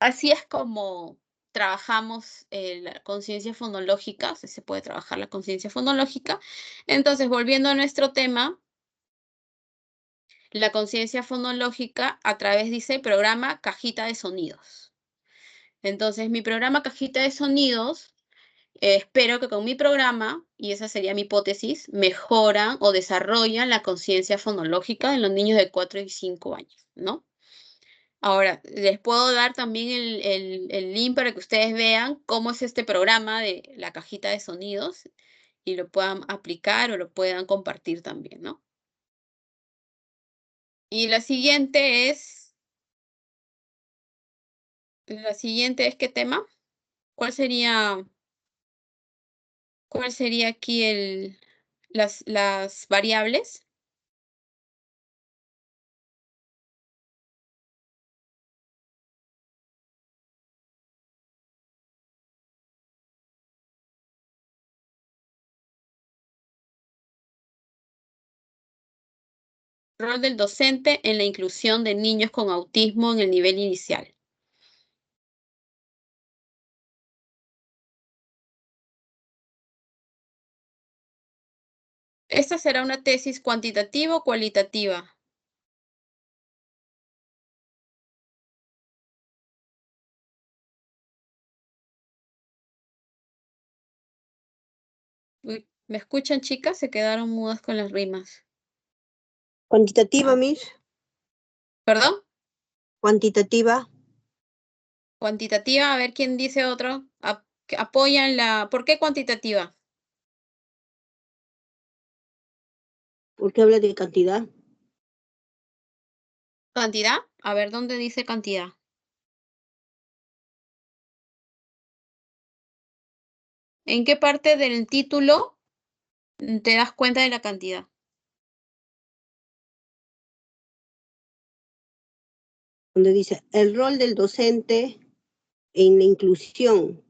Speaker 1: así es como trabajamos la conciencia fonológica, o sea, se puede trabajar la conciencia fonológica. Entonces, volviendo a nuestro tema, la conciencia fonológica a través, dice, programa Cajita de Sonidos. Entonces, mi programa Cajita de Sonidos, espero que con mi programa, y esa sería mi hipótesis, mejoran o desarrollan la conciencia fonológica en los niños de 4 y 5 años, ¿no? Ahora, les puedo dar también el link para que ustedes vean cómo es este programa de la cajita de sonidos y lo puedan aplicar o lo puedan compartir también, ¿no? Y la siguiente es ¿qué tema? ¿Cuál sería aquí las variables? Rol del docente en la inclusión de niños con autismo en el nivel inicial. ¿Esta será una tesis cuantitativa o cualitativa? Uy, ¿me escuchan, chicas? Se quedaron mudas con las rimas.
Speaker 5: Cuantitativa, Miss.
Speaker 1: ¿Perdón?
Speaker 5: Cuantitativa.
Speaker 1: Cuantitativa, a ver quién dice otro. Apoyan la... ¿Por qué cuantitativa?
Speaker 5: Porque habla de cantidad.
Speaker 1: ¿Cantidad? A ver, ¿dónde dice cantidad? ¿En qué parte del título te das cuenta de la cantidad?
Speaker 5: Donde dice el rol del docente en la inclusión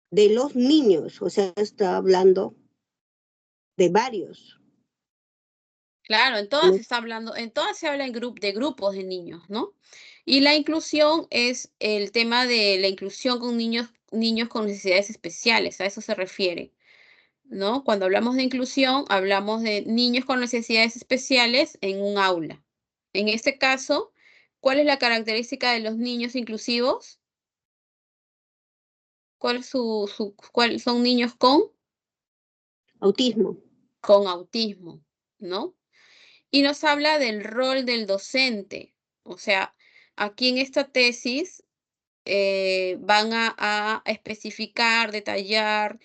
Speaker 5: de los niños, o sea, está hablando de varios.
Speaker 1: Claro, en todas
Speaker 5: ¿no?
Speaker 1: se está hablando, en todas se habla de grupos de niños, ¿no? Y la inclusión es el tema de la inclusión con niños con necesidades especiales, a eso se refiere, ¿no? Cuando hablamos de inclusión, hablamos de niños con necesidades especiales en un aula. En este caso, ¿cuál es la característica de los niños inclusivos? ¿Cuál son niños
Speaker 5: Autismo.
Speaker 1: con autismo, ¿no? Y nos habla del rol del docente. O sea, aquí en esta tesis van a especificar, detallar,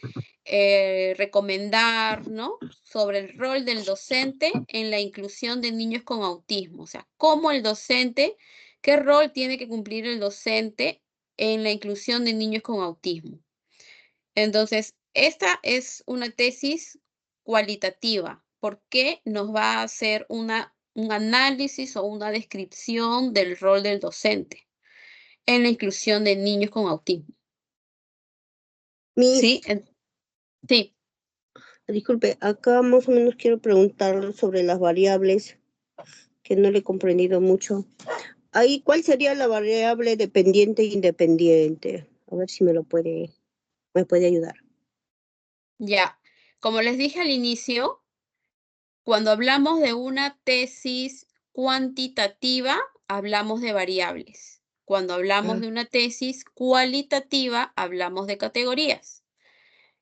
Speaker 1: recomendar, ¿no? Sobre el rol del docente en la inclusión de niños con autismo. O sea, cómo el docente, qué rol tiene que cumplir el docente en la inclusión de niños con autismo. Entonces, esta es una tesis cualitativa, porque nos va a hacer un análisis o una descripción del rol del docente en la inclusión de niños con autismo.
Speaker 5: Miss,
Speaker 1: Sí, sí,
Speaker 5: disculpe, acá más o menos quiero preguntar sobre las variables, que no le he comprendido mucho. Ahí, ¿cuál sería la variable dependiente e independiente? A ver si me puede ayudar.
Speaker 1: ya. Como les dije al inicio, cuando hablamos de una tesis cuantitativa, hablamos de variables. Cuando hablamos de una tesis cualitativa, hablamos de categorías.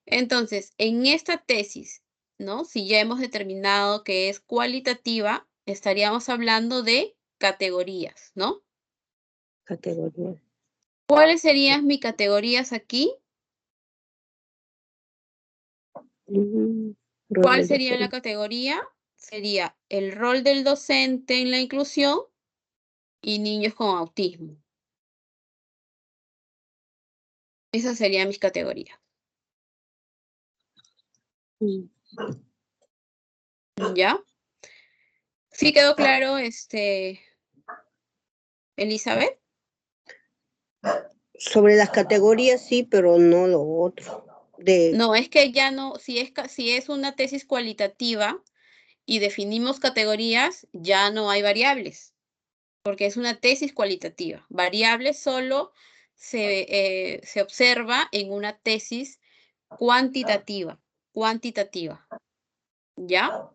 Speaker 1: Entonces, en esta tesis, ¿no? Si ya hemos determinado que es cualitativa, estaríamos hablando de categorías, ¿no?
Speaker 5: Categoría.
Speaker 1: ¿Cuáles serían mis categorías aquí?
Speaker 5: Rol
Speaker 1: ¿Cuál
Speaker 5: del
Speaker 1: sería la
Speaker 5: docente.
Speaker 1: categoría? Sería el rol del docente en la inclusión y niños con autismo. Esas serían mis categorías. ¿Ya? ¿Sí quedó claro, Elizabeth?
Speaker 5: Sobre las categorías sí, pero no lo otro.
Speaker 1: No, es que ya no, si es una tesis cualitativa y definimos categorías, ya no hay variables, porque es una tesis cualitativa. Variables solo se observa en una tesis cuantitativa, ¿ya?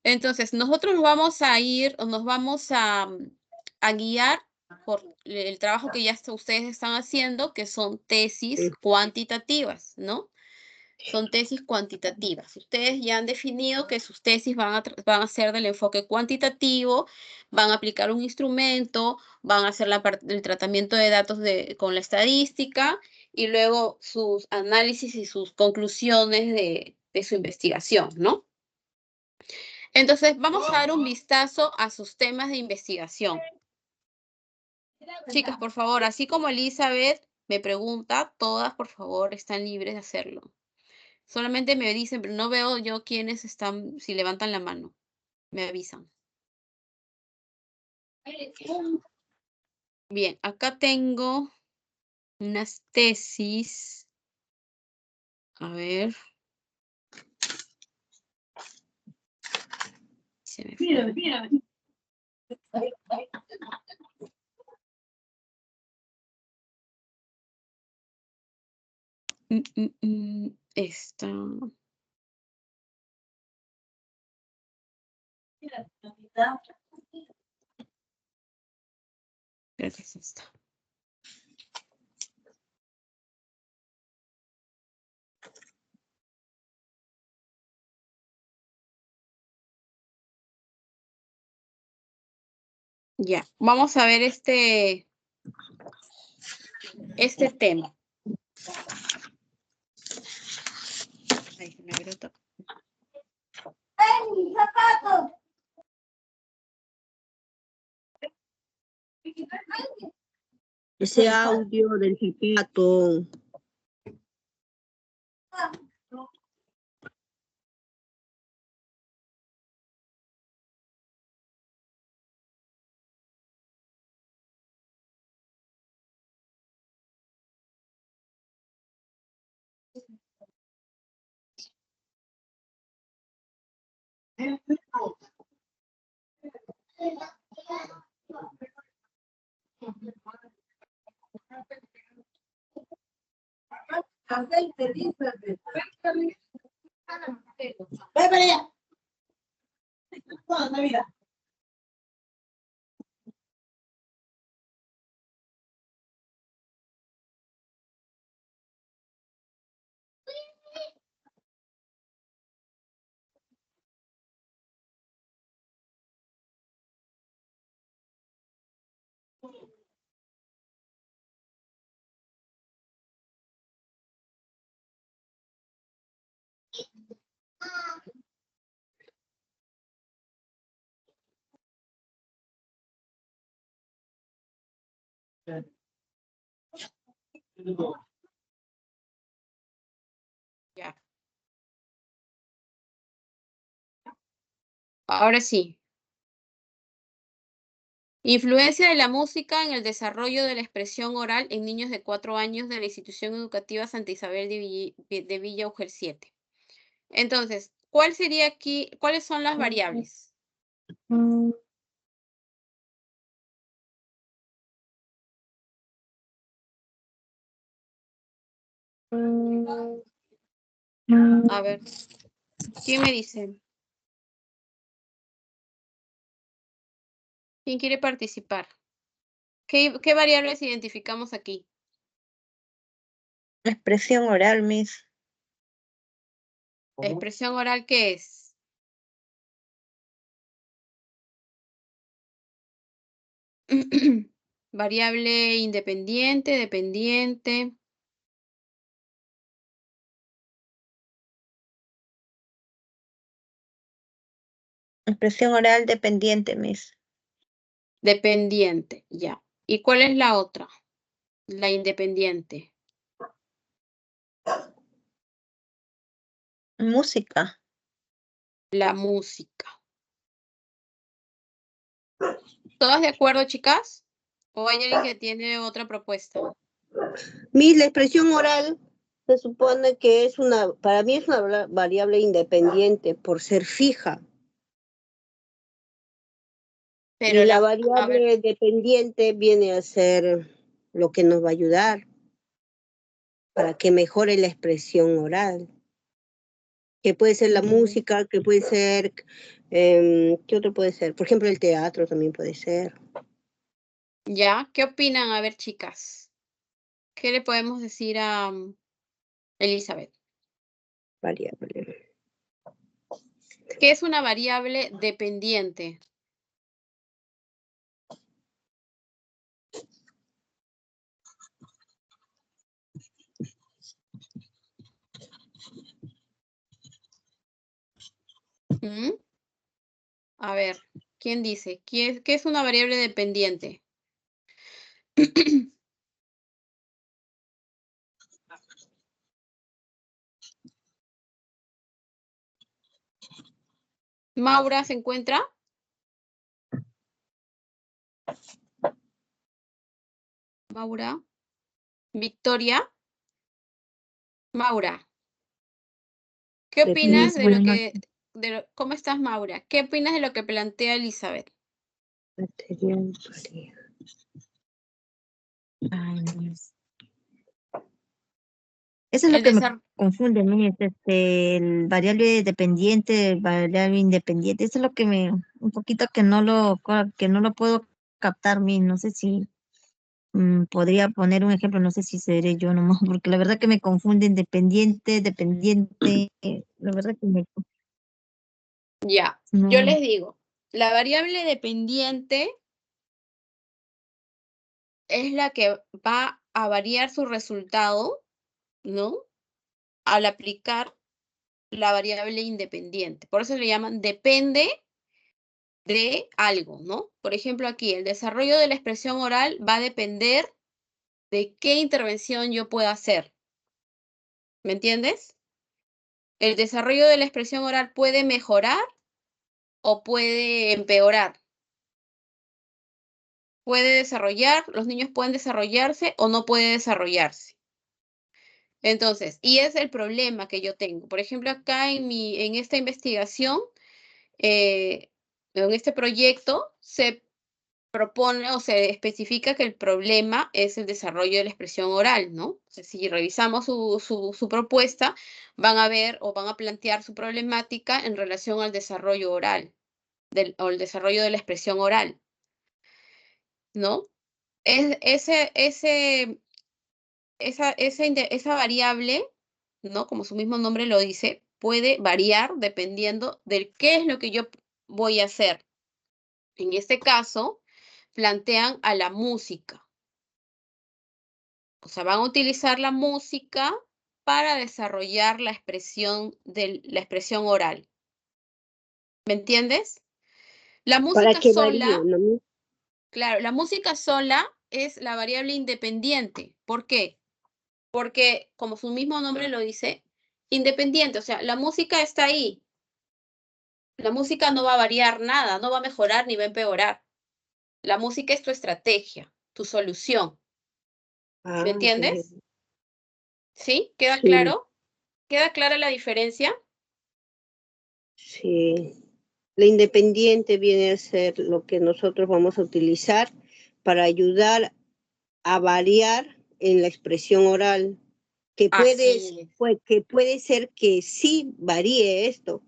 Speaker 1: Entonces, nosotros nos vamos a guiar por el trabajo que ya ustedes están haciendo, que son tesis cuantitativas, ¿no? Son tesis cuantitativas. Ustedes ya han definido que sus tesis van a ser del enfoque cuantitativo, van a aplicar un instrumento, van a hacer el tratamiento de datos con la estadística y luego sus análisis y sus conclusiones de su investigación, ¿no? Entonces, vamos a dar un vistazo a sus temas de investigación. Chicas, por favor, así como Elizabeth me pregunta, todas, por favor, están libres de hacerlo. Solamente me dicen, pero no veo yo quiénes están, si levantan la mano. Me avisan. Bien, acá tengo unas tesis. A ver. Se me fue. Esta. Creo que es esta. Ya, vamos a ver este tema. Ay, se me agotó.
Speaker 5: Ese audio del zapato.
Speaker 1: Ya. Ahora sí. Influencia de la música en el desarrollo de la expresión oral en niños de 4 años de la institución educativa Santa Isabel de Villa Ujer 7. Entonces, ¿cuál sería aquí? ¿Cuáles son las variables? A ver, ¿quién me dice? ¿Quién quiere participar? ¿Qué variables identificamos aquí?
Speaker 6: Expresión oral, Miss.
Speaker 1: ¿La expresión oral qué es? Variable independiente, dependiente.
Speaker 6: Expresión oral dependiente, Miss.
Speaker 1: Dependiente, ya. ¿Y cuál es la otra? La independiente.
Speaker 6: Música.
Speaker 1: La música. ¿Todas de acuerdo, chicas? ¿O hay alguien que tiene otra propuesta?
Speaker 5: Miss, la expresión oral se supone que es para mí es una variable independiente por ser fija.
Speaker 1: Pero
Speaker 5: Y la
Speaker 1: a ver,
Speaker 5: variable dependiente viene a ser lo que nos va a ayudar para que mejore la expresión oral. Que puede ser la música, que puede ser, ¿qué otro puede ser? Por ejemplo, el teatro también puede ser.
Speaker 1: ¿ya? ¿Qué opinan? A ver, chicas. ¿Qué le podemos decir a Elizabeth?
Speaker 5: Variable.
Speaker 1: ¿Qué es una variable dependiente? ¿Mm? A ver, ¿quién dice? ¿Qué es una variable dependiente? Maura, ¿se encuentra? Maura. Victoria. Maura. ¿Qué opinas de lo que... ¿Cómo estás, Maura? ¿Qué opinas de lo que plantea Elizabeth?
Speaker 5: Material varía.
Speaker 7: Ay, Dios. Eso es lo
Speaker 1: El
Speaker 7: que me
Speaker 1: desar-
Speaker 7: confunde, Miss, el variable dependiente, el variable independiente. Eso es lo que un poquito que no lo puedo captar, Miss. No sé si podría poner un ejemplo, no sé si seré yo nomás, porque la verdad que me confunde independiente, dependiente, la verdad que
Speaker 1: Ya, yo
Speaker 7: no.
Speaker 1: les digo, la variable dependiente es la que va a variar su resultado, ¿no? Al aplicar la variable independiente. Por eso le llaman depende de algo, ¿no? Por ejemplo, aquí el desarrollo de la expresión oral va a depender de qué intervención yo pueda hacer. ¿Me entiendes? El desarrollo de la expresión oral puede mejorar o puede empeorar. Los niños pueden desarrollarse o no puede desarrollarse. Entonces, y es el problema que yo tengo. Por ejemplo, acá en esta investigación, en este proyecto, se propone o se especifica que el problema es el desarrollo de la expresión oral, ¿no? O sea, si revisamos su propuesta, van a ver o van a plantear su problemática en relación al desarrollo oral, o el desarrollo de la expresión oral, ¿no? Esa variable, ¿no? Como su mismo nombre lo dice, puede variar dependiendo de qué es lo que yo voy a hacer. En este caso, plantean a la música. O sea, van a utilizar la música para desarrollar la expresión oral. ¿Me entiendes? La
Speaker 5: Para
Speaker 1: música
Speaker 5: que varíe,
Speaker 1: sola,
Speaker 5: ¿no, Miss?
Speaker 1: claro, la música sola es la variable independiente. ¿Por qué? Porque, como su mismo nombre lo dice, independiente, o sea, la música está ahí. La música no va a variar nada, no va a mejorar ni va a empeorar. La música es tu estrategia, tu solución.
Speaker 5: Ah,
Speaker 1: ¿Me
Speaker 5: ya, ya.
Speaker 1: entiendes? ¿Sí? ¿Queda
Speaker 5: Sí,
Speaker 1: claro? ¿Queda clara la diferencia?
Speaker 5: sí. La independiente viene a ser lo que nosotros vamos a utilizar para ayudar a variar en la expresión oral,
Speaker 1: Así es.
Speaker 5: que puede ser que sí varíe esto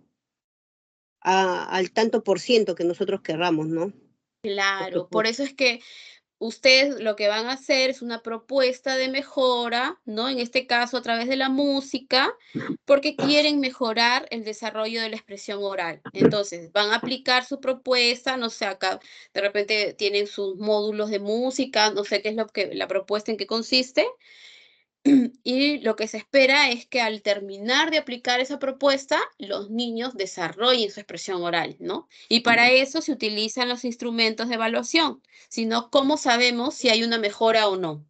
Speaker 5: al tanto por ciento que nosotros querramos, ¿no? Porque
Speaker 1: Claro, por eso es que ustedes lo que van a hacer es una propuesta de mejora, ¿no? En este caso a través de la música, porque quieren mejorar el desarrollo de la expresión oral. Entonces, van a aplicar su propuesta, no sé, acá de repente tienen sus módulos de música, no sé qué es la propuesta en qué consiste, y lo que se espera es que al terminar de aplicar esa propuesta, los niños desarrollen su expresión oral, ¿no? Y para eso se utilizan los instrumentos de evaluación, sino cómo sabemos si hay una mejora o no.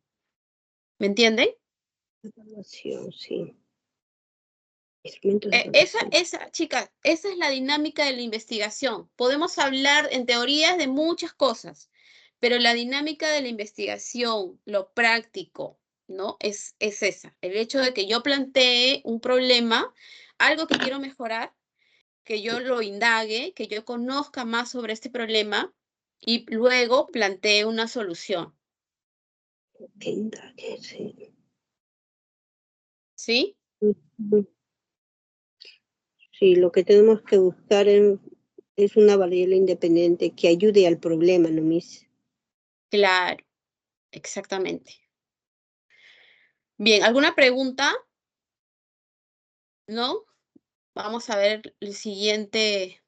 Speaker 1: ¿Me entienden?
Speaker 5: evaluación, sí. Instrumentos de evaluación.
Speaker 1: Chicas, esa es la dinámica de la investigación. Podemos hablar en teorías de muchas cosas, pero la dinámica de la investigación, lo práctico, ¿no? Es esa. El hecho de que yo plantee un problema, algo que quiero mejorar, que yo lo indague, que yo conozca más sobre este problema y luego plantee una solución.
Speaker 5: Que indague, sí.
Speaker 1: ¿Sí?
Speaker 5: Ujú. Sí, lo que tenemos que buscar es una variable independiente que ayude al problema, ¿no, Miss?
Speaker 1: Claro, exactamente. Bien, ¿alguna pregunta? ¿No? Vamos a ver el siguiente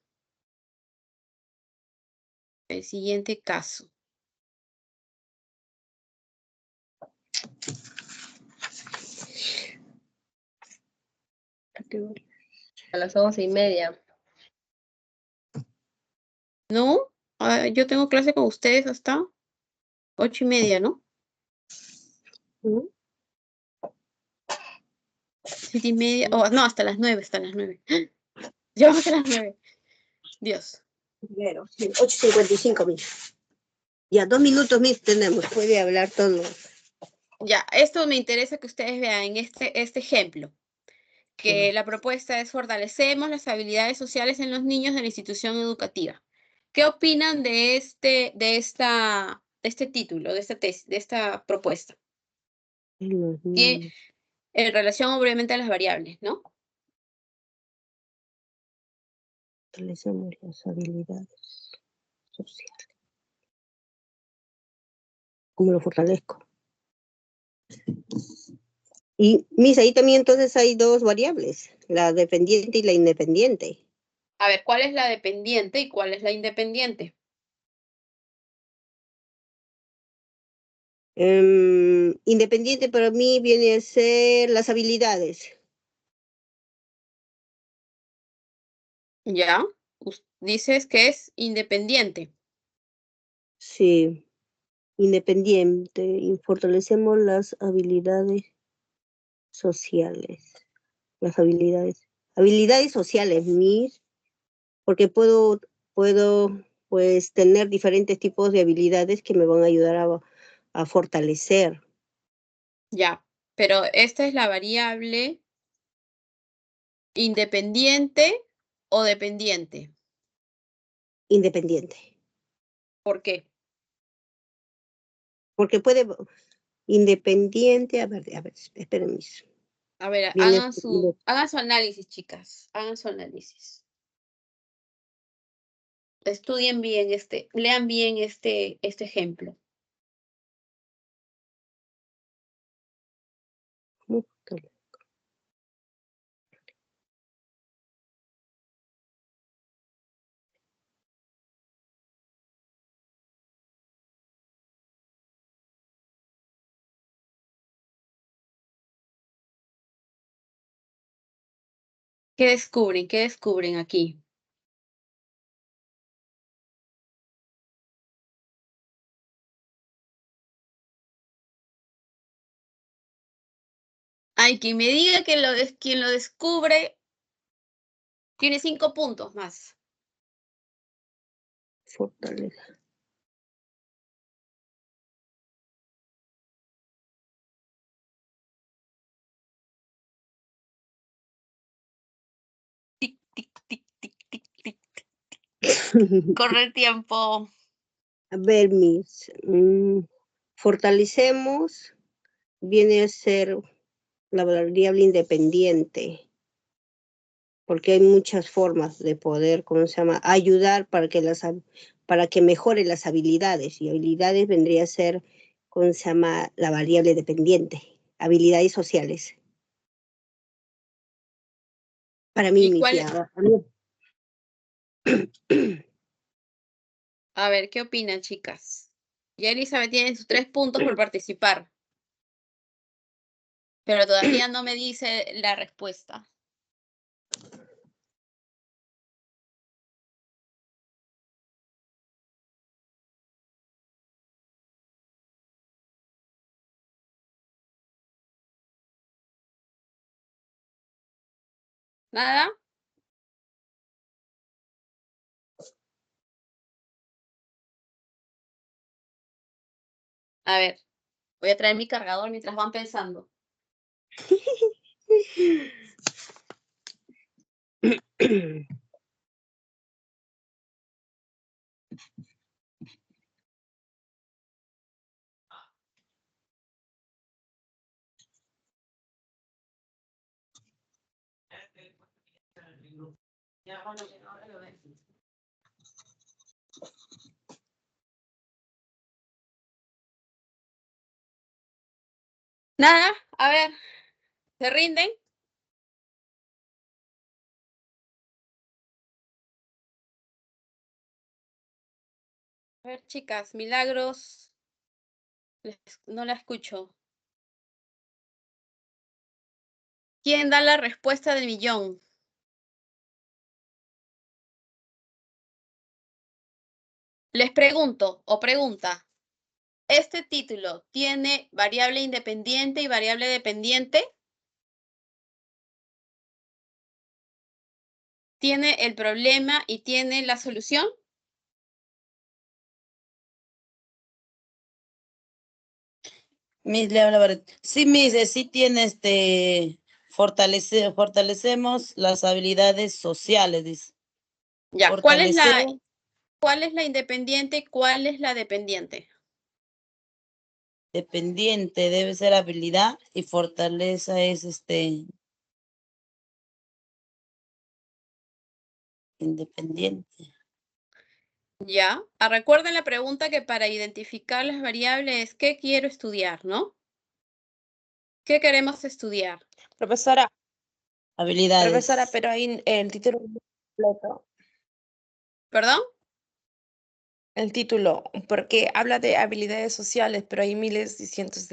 Speaker 1: caso.
Speaker 3: A las 11:30.
Speaker 1: ¿No? Ah, yo tengo clase con ustedes hasta 8:30, ¿no?
Speaker 5: ¿no?
Speaker 1: 7:30. Oh, no, hasta las 9, hasta las 9. Ya vamos a las 9. Dios.
Speaker 5: Primero, sí, 8:55, Miss. Ya, 2 minutos, Miss, tenemos. Puede hablar todo.
Speaker 1: Ya, esto me interesa que ustedes vean en este ejemplo, que la propuesta es fortalecemos las habilidades sociales en los niños de la institución educativa. ¿Qué opinan de este título, de esta tesis, de esta propuesta?
Speaker 5: En los
Speaker 1: Que
Speaker 5: niños.
Speaker 1: en relación obviamente a las variables, ¿no?
Speaker 5: Fortalecemos las habilidades sociales. ¿Cómo lo fortalezco? Y, Miss, ahí también entonces hay dos variables, la dependiente y la independiente.
Speaker 1: A ver, ¿cuál es la dependiente y cuál es la independiente?
Speaker 5: Independiente para mí viene a ser las habilidades.
Speaker 1: ¿Ya? Dices que es independiente.
Speaker 5: Sí, independiente. Y fortalecemos las habilidades sociales. Las habilidades sociales, Miss, porque puedo, pues, tener diferentes tipos de habilidades que me van a ayudar a fortalecer.
Speaker 1: Ya, pero esta es la variable independiente o dependiente.
Speaker 5: Independiente.
Speaker 1: ¿Por qué?
Speaker 5: Porque puede, independiente, a ver, esperen, Miss.
Speaker 1: A ver,
Speaker 5: Viene,
Speaker 1: hagan su análisis, chicas. Hagan su análisis. Estudien bien lean bien este ejemplo. ¿Qué descubren? ¿Qué descubren aquí? Ay, quien me diga que quien lo descubre tiene 5 puntos más.
Speaker 5: fortaleza.
Speaker 1: Tic, tic, tic, tic, tic, tic. Corre el tiempo.
Speaker 5: A ver, Miss, fortalecemos, viene a ser la variable independiente, porque hay muchas formas de poder, ¿cómo se llama?, ayudar para que mejore las habilidades, y habilidades vendría a ser, ¿cómo se llama?, la variable dependiente, habilidades sociales. Para mí,
Speaker 1: ¿Y
Speaker 5: Miss,
Speaker 1: cuál?
Speaker 5: ya.
Speaker 1: A ver, ¿qué opinan, chicas? Ya Elizabeth tiene sus 3 puntos por participar, pero todavía no me dice la respuesta. ¿Nada? A ver, voy a traer mi cargador mientras van pensando. Nada, a ver, ¿se rinden? A ver, chicas, Milagros, no la escucho. ¿Quién da la respuesta del millón? Les pregunto o pregunta, ¿este título tiene variable independiente y variable dependiente? ¿Tiene el problema y tiene la solución?
Speaker 8: Miss, le habla Baret. Sí, Miss, sí tiene fortalecemos las habilidades sociales, dice.
Speaker 1: Ya,
Speaker 8: Fortalecer,
Speaker 1: ¿cuál es la independiente y cuál es la dependiente?
Speaker 8: dependiente, debe ser habilidad y fortaleza es independiente.
Speaker 1: Ya, recuerden la pregunta que para identificar las variables es ¿qué quiero estudiar, no? ¿Qué queremos estudiar?
Speaker 9: Profesora,
Speaker 8: Habilidades.
Speaker 9: pero ahí el título no es completo.
Speaker 1: ¿Perdón?
Speaker 9: El título, porque habla de habilidades sociales, pero hay miles y cientos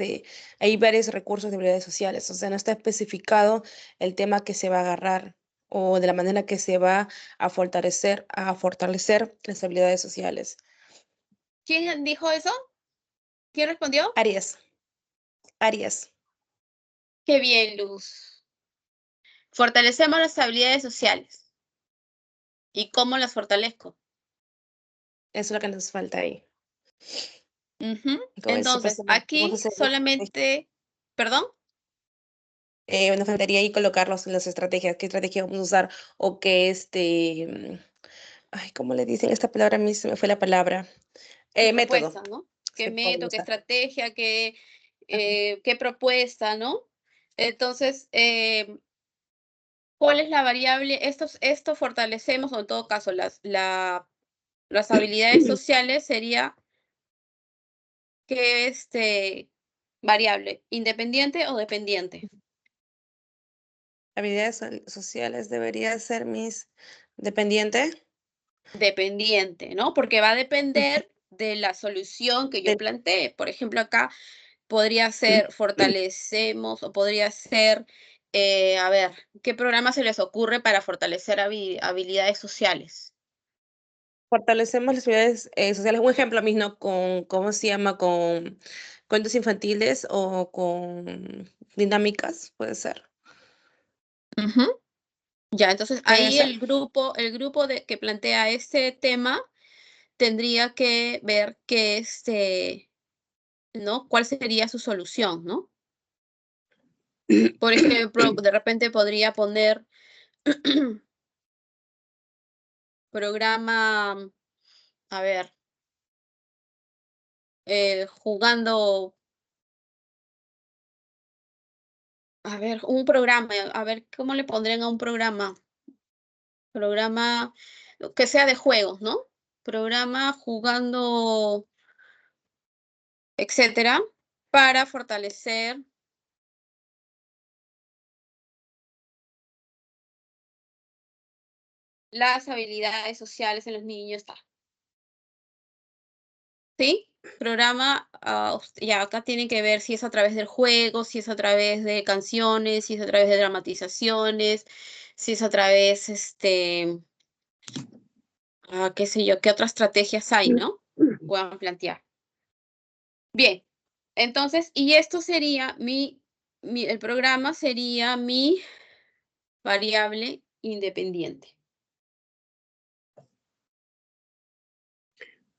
Speaker 9: hay varios recursos de habilidades sociales, o sea, no está especificado el tema que se va a agarrar o de la manera que se va a fortalecer las habilidades sociales.
Speaker 1: ¿Quién dijo eso? ¿Quién respondió?
Speaker 9: Arias.
Speaker 1: Qué bien, Luz. Fortalecemos las habilidades sociales. ¿Y cómo las fortalezco?
Speaker 9: Eso es lo que nos falta ahí.
Speaker 1: Ujú.
Speaker 9: Todo eso,
Speaker 1: Entonces,
Speaker 9: vamos a
Speaker 1: aquí
Speaker 9: hacer-
Speaker 1: solamente, ¿perdón?
Speaker 9: nos faltaría ahí colocar las estrategias, qué estrategia vamos a usar, o qué ay, ¿cómo le dicen esta palabra? A mí se me fue la palabra. Método.
Speaker 1: Propuesta, ¿no? ¿Qué
Speaker 9: Se puede
Speaker 1: método, qué
Speaker 9: usar.
Speaker 1: estrategia, qué propuesta, ¿no? Entonces, ¿cuál es la variable? Esto fortalecemos, o en todo caso, las habilidades sociales sería que variable, independiente o dependiente.
Speaker 9: Habilidades sociales debería ser mis dependiente.
Speaker 1: Dependiente, ¿no? Porque va a depender de la solución que yo planteé. Por ejemplo, acá podría ser fortalecemos o podría ser, a ver, ¿qué programa se les ocurre para fortalecer habilidades sociales?
Speaker 9: Fortalecemos las habilidades sociales. Un ejemplo mismo con, ¿cómo se llama? Con cuentos infantiles o con dinámicas, puede ser.
Speaker 1: Ujú. Ya, entonces
Speaker 9: Puede
Speaker 1: ahí
Speaker 9: ser.
Speaker 1: el grupo que plantea este tema tendría que ver ¿no? ¿Cuál sería su solución, ¿no? Por ejemplo, de repente podría poner programa, a ver, jugando, a ver, un programa, a ver, ¿cómo le pondrían a un programa? Programa que sea de juegos, ¿no? Programa jugando, etcétera, para fortalecer las habilidades sociales en los niños. ¿Sí? Programa, ya acá tienen que ver si es a través del juego, si es a través de canciones, si es a través de dramatizaciones, si es a través, qué sé yo, qué otras estrategias hay, ¿no? Puedan plantear. Bien, entonces, y esto sería el programa sería mi variable independiente.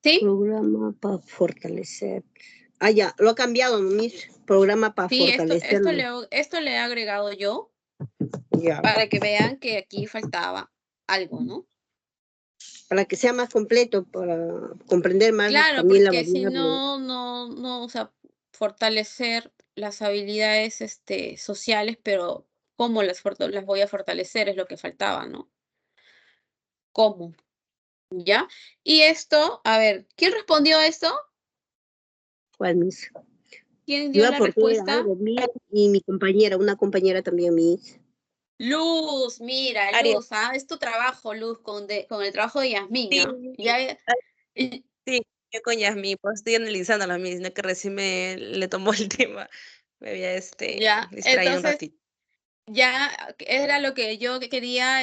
Speaker 1: ¿Sí?
Speaker 5: Programa para fortalecer. Ah, ya, lo ha cambiado, mis programa para
Speaker 1: Sí, esto
Speaker 5: fortalecerlo.
Speaker 1: esto le he agregado yo
Speaker 5: Ya,
Speaker 1: para que vean que aquí faltaba algo, ¿no?
Speaker 5: para que sea más completo, para comprender más
Speaker 1: Claro,
Speaker 5: también la
Speaker 1: porque si
Speaker 5: variable.
Speaker 1: no, o sea, fortalecer las habilidades, sociales, pero ¿cómo las voy a fortalecer? Es lo que faltaba, ¿no? ¿Cómo? ¿Ya? Y esto, a ver, ¿quién respondió a esto?
Speaker 5: ¿Cuál, mis?
Speaker 1: ¿Quién dio
Speaker 5: Yo
Speaker 1: la
Speaker 5: aporté
Speaker 1: respuesta?
Speaker 5: algo, mis, y mi compañera, una compañera también, mis.
Speaker 1: Luz, mira,
Speaker 9: Arias.
Speaker 1: Luz, es tu trabajo, Luz, con el trabajo de Yasmín,
Speaker 9: Sí,
Speaker 1: ¿ah? Ya, y-
Speaker 9: sí, yo con Yasmín, pues estoy analizando la misma, que recién le tomó el tema. Me había
Speaker 1: ya,
Speaker 9: distraído un
Speaker 1: entonces,
Speaker 9: ratito.
Speaker 1: ya era lo que yo quería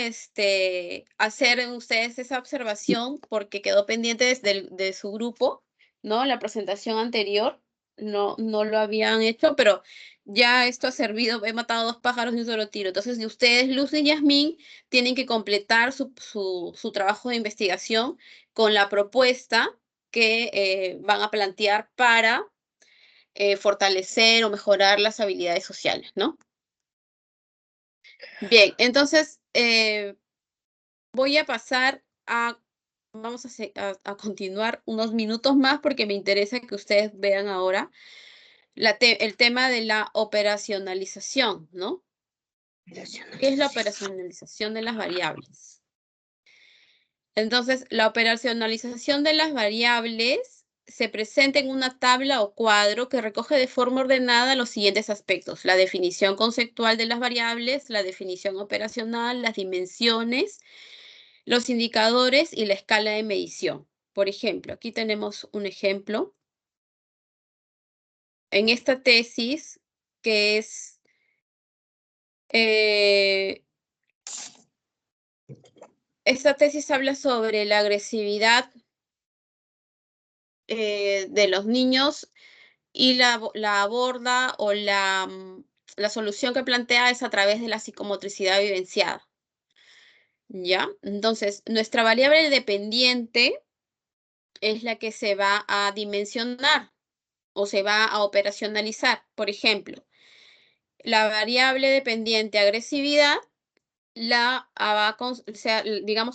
Speaker 1: hacer en ustedes esa observación porque quedó pendiente de su grupo, ¿no? La presentación anterior no lo habían hecho, pero ya esto ha servido, he matado 2 pájaros de un solo tiro. Entonces, de ustedes, Luz y Yasmín, tienen que completar su trabajo de investigación con la propuesta que van a plantear para fortalecer o mejorar las habilidades sociales, ¿no? Bien, entonces voy a pasar vamos a continuar unos minutos más porque me interesa que ustedes vean ahora el tema de la operacionalización, ¿no? ¿Qué es la operacionalización de las variables? Entonces, la operacionalización de las variables se presenta en una tabla o cuadro que recoge de forma ordenada los siguientes aspectos: la definición conceptual de las variables, la definición operacional, las dimensiones, los indicadores y la escala de medición. Por ejemplo, aquí tenemos un ejemplo. En esta tesis, que es esta tesis habla sobre la agresividad de los niños y la aborda o la solución que plantea es a través de la psicomotricidad vivenciada. ¿Ya? Entonces, nuestra variable dependiente es la que se va a dimensionar o se va a operacionalizar. Por ejemplo, la variable dependiente agresividad digamos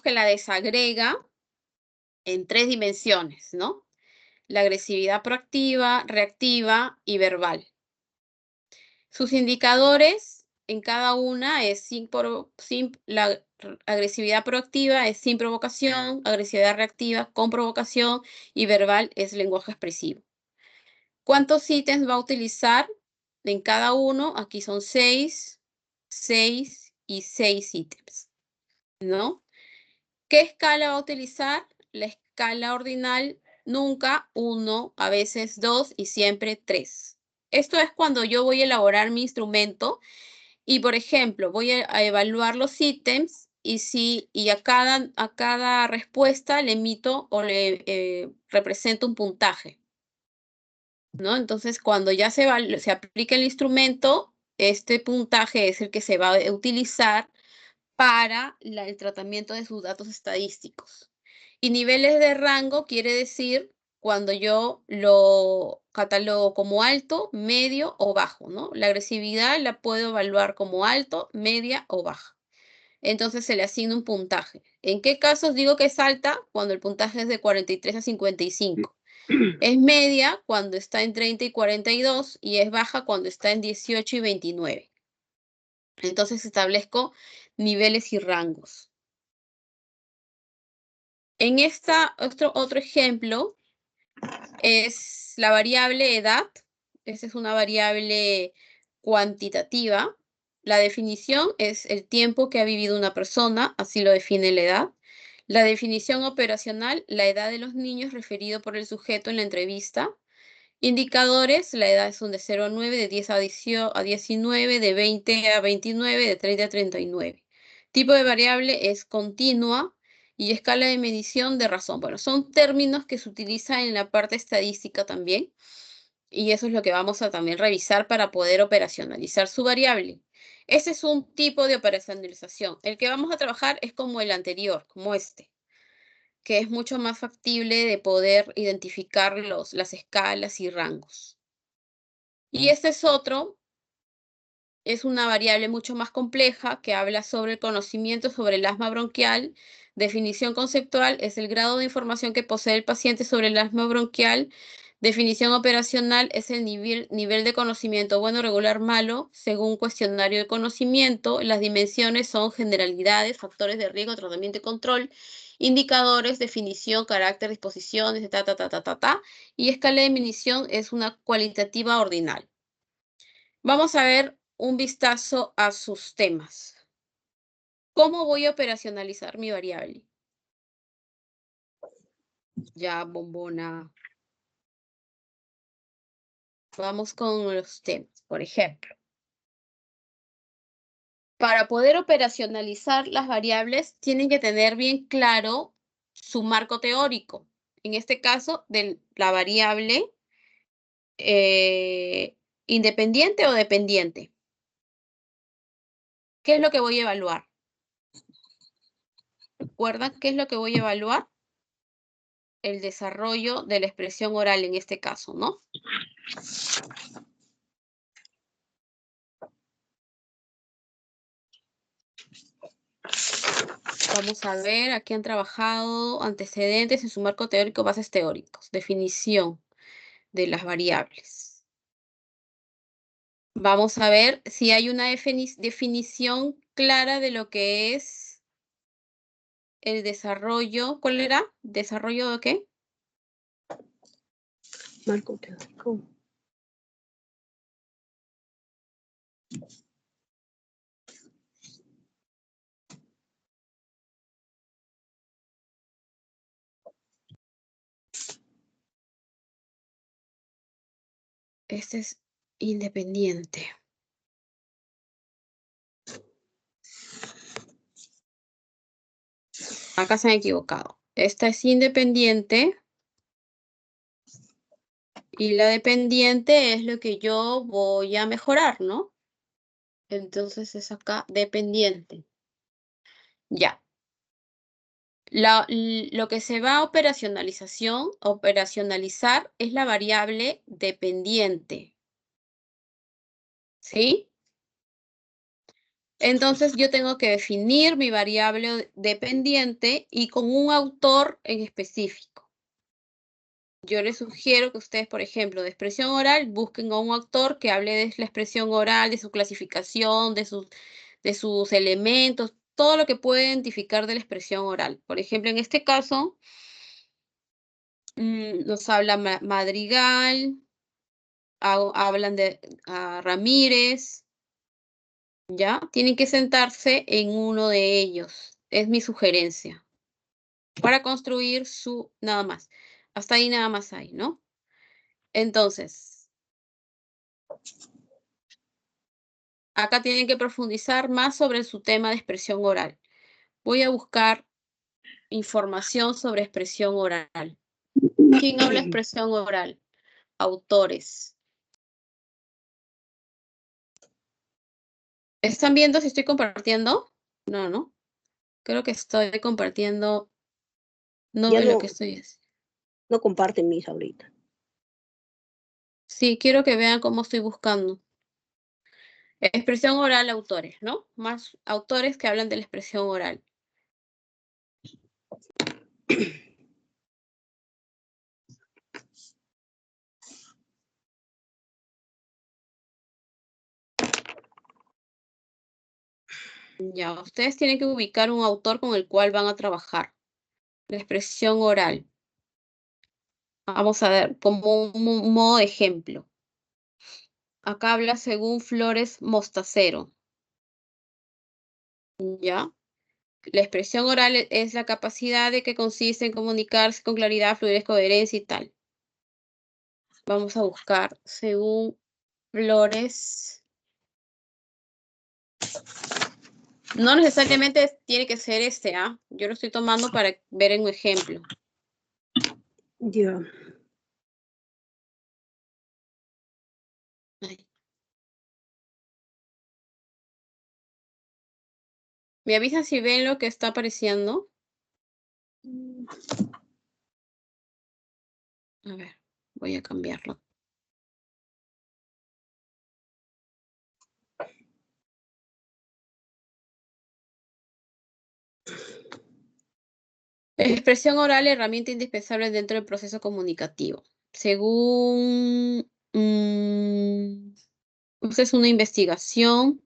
Speaker 1: que la desagrega en 3 dimensiones, ¿no? La agresividad proactiva, reactiva y verbal. Sus indicadores en cada una es la agresividad proactiva es sin provocación, agresividad reactiva con provocación y verbal es lenguaje expresivo. ¿Cuántos ítems va a utilizar en cada uno? Aquí son 6, 6 y 6 ítems, ¿no? ¿Qué escala va a utilizar? La escala ordinal, nunca 1, a veces 2 y siempre 3. Esto es cuando yo voy a elaborar mi instrumento y, por ejemplo, voy a evaluar los ítems y a cada respuesta le emito o le represento un puntaje, ¿no? Entonces, cuando ya se aplica el instrumento, este puntaje es el que se va a utilizar para el tratamiento de sus datos estadísticos. Y niveles de rango quiere decir cuando yo lo catalogo como alto, medio o bajo, ¿no? La agresividad la puedo evaluar como alto, media o baja. Entonces se le asigna un puntaje. ¿En qué casos digo que es alta? Cuando el puntaje es de 43 a 55. Es media cuando está en 30 y 42 y es baja cuando está en 18 y 29. Entonces establezco niveles y rangos. En otro ejemplo es la variable edad. Esa es una variable cuantitativa. La definición es el tiempo que ha vivido una persona, así lo define la edad. La definición operacional, la edad de los niños referido por el sujeto en la entrevista. Indicadores, la edad son de 0 a 9, de 10 a 19, de 20 a 29, de 30 a 39. Tipo de variable es continua y escala de medición de razón. Bueno, son términos que se utilizan en la parte estadística también y eso es lo que vamos a también revisar para poder operacionalizar su variable. Ese es un tipo de operacionalización. El que vamos a trabajar es como el anterior, como este, que es mucho más factible de poder identificar las escalas y rangos. Y este es otro, es una variable mucho más compleja que habla sobre el conocimiento sobre el asma bronquial. Definición conceptual es el grado de información que posee el paciente sobre el asma bronquial. Definición operacional es el nivel de conocimiento bueno, regular, malo, según cuestionario de conocimiento. Las dimensiones son generalidades, factores de riesgo, tratamiento y control, indicadores, definición, carácter, disposiciones, y escala de medición es una cualitativa ordinal. Vamos a ver un vistazo a sus temas. ¿Cómo voy a operacionalizar mi variable? Ya, bombona. Vamos con los temas, por ejemplo. para poder operacionalizar las variables, tienen que tener bien claro su marco teórico. En este caso, de la variable independiente o dependiente. ¿Qué es lo que voy a evaluar? ¿Recuerdan qué es lo que voy a evaluar? El desarrollo de la expresión oral en este caso, ¿no? Vamos a ver, aquí han trabajado antecedentes en su marco teórico, bases teóricos, definición de las variables. Vamos a ver si hay una definición clara de lo que es el desarrollo. ¿Cuál era? ¿Desarrollo de qué?
Speaker 5: Marco teórico.
Speaker 1: Este es independiente. Acá se han equivocado. Esta es independiente. Y la dependiente es lo que yo voy a mejorar, ¿no? Entonces es acá dependiente. Ya. Lo que se va a operacionalizar es la variable dependiente. ¿Sí? Entonces yo tengo que definir mi variable dependiente y con un autor en específico. Yo les sugiero que ustedes, por ejemplo, de expresión oral, busquen a un autor que hable de la expresión oral, de su clasificación, de sus elementos, todo lo que puede identificar de la expresión oral. Por ejemplo, en este caso, nos habla Madrigal, hablan de Ramírez, ¿ya? Tienen que sentarse en uno de ellos. Es mi sugerencia. Para construir nada más. Hasta ahí nada más hay, ¿no? Entonces, acá tienen que profundizar más sobre su tema de expresión oral. Voy a buscar información sobre expresión oral. ¿Quién habla expresión oral? Autores. ¿Están viendo si estoy compartiendo? No, ¿no? Creo que estoy compartiendo. No
Speaker 5: Ya
Speaker 1: veo lo que estoy haciendo.
Speaker 5: no comparten mis ahorita.
Speaker 1: Sí, quiero que vean cómo estoy buscando. Expresión oral, autores, ¿no? Más autores que hablan de la expresión oral. Ya, ustedes tienen que ubicar un autor con el cual van a trabajar. La expresión oral. Vamos a ver, como un modo de ejemplo. Acá habla según Flores Mostacero. ¿Ya? La expresión oral es la capacidad de que consiste en comunicarse con claridad, fluidez, coherencia y tal. Vamos a buscar según Flores. No necesariamente tiene que ser este, ¿ah? Yo lo estoy tomando para ver en un ejemplo.
Speaker 5: Ya.
Speaker 1: Ay. ¿Me avisan si ven lo que está apareciendo? A ver, voy a cambiarlo. Expresión oral, herramienta indispensable dentro del proceso comunicativo. Según esta es una investigación.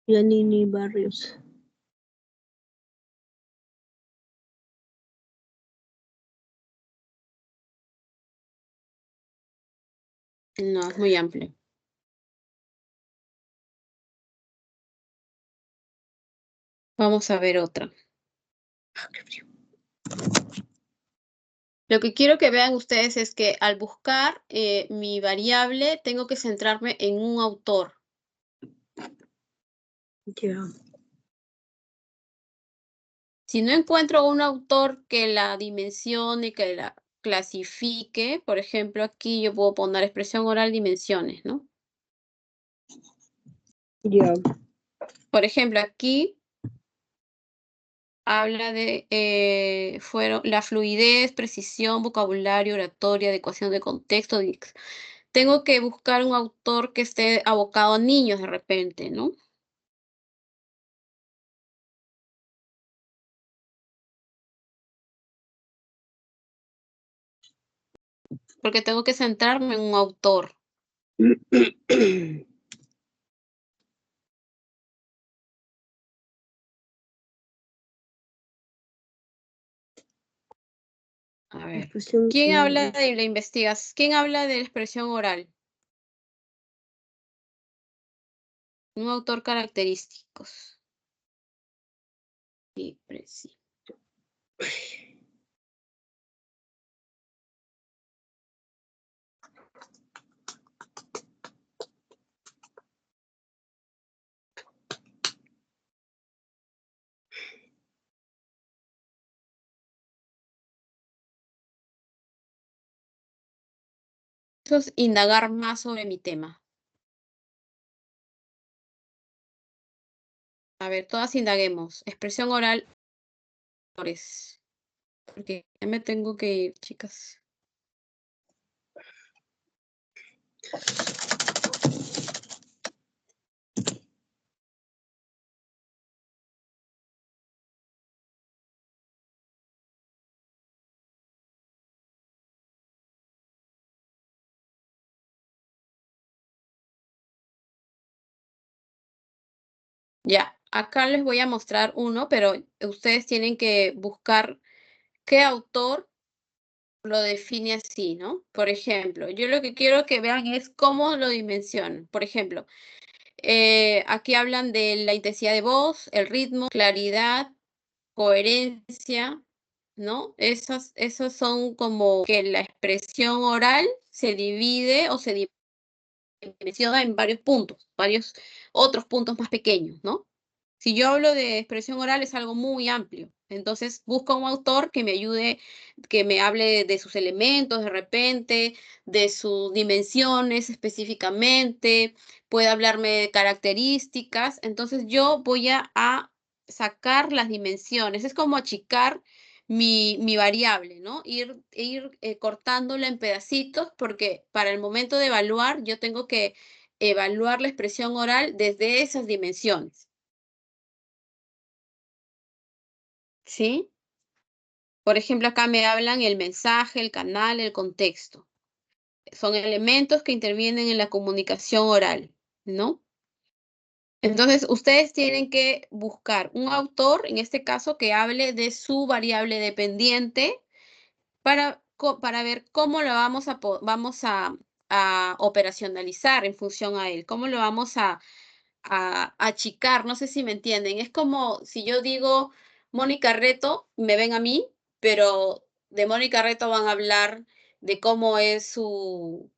Speaker 5: Yanini Barrios.
Speaker 1: No, es muy amplio. Vamos a ver otra. Lo que quiero que vean ustedes es que al buscar mi variable, tengo que centrarme en un autor.
Speaker 5: Ya.
Speaker 1: Si no encuentro un autor que la dimensione, que la clasifique, por ejemplo, aquí yo puedo poner expresión oral dimensiones, ¿no?
Speaker 5: Ya.
Speaker 1: Por ejemplo, aquí habla de fueron la fluidez, precisión, vocabulario, oratoria, adecuación de contexto. Tengo que buscar un autor que esté abocado a niños de repente, ¿no? Porque tengo que centrarme en un autor. A ver,
Speaker 5: Expresión
Speaker 1: ¿quién habla
Speaker 5: oral.
Speaker 1: de la investigación? ¿Quién habla de la expresión oral? Un autor característicos. Sí, preciso. Eso es indagar más sobre mi tema. A ver, todas indaguemos. Expresión oral. Porque ya me tengo que ir, chicas. Ya, acá les voy a mostrar uno, pero ustedes tienen que buscar qué autor lo define así, ¿no? Por ejemplo, yo lo que quiero que vean es cómo lo dimensionan. Por ejemplo, aquí hablan de la intensidad de voz, el ritmo, claridad, coherencia, ¿no? Esos son como que la expresión oral se divide o se dimensiona en varios puntos, varios otros puntos más pequeños, ¿no? Si yo hablo de expresión oral es algo muy amplio. Entonces busco un autor que me ayude, que me hable de sus elementos de repente, de sus dimensiones específicamente, puede hablarme de características. Entonces yo voy a sacar las dimensiones. Es como achicar mi variable, ¿no? Ir cortándola en pedacitos porque para el momento de evaluar yo tengo que evaluar la expresión oral desde esas dimensiones. ¿Sí? Por ejemplo, acá me hablan el mensaje, el canal, el contexto. Son elementos que intervienen en la comunicación oral, ¿no? Entonces, ustedes tienen que buscar un autor, en este caso, que hable de su variable dependiente para ver cómo lo vamos a operacionalizar en función a él, cómo lo vamos a achicar, no sé si me entienden. Es como si yo digo Mónica Reto, me ven a mí, pero de Mónica Reto van a hablar de cómo es su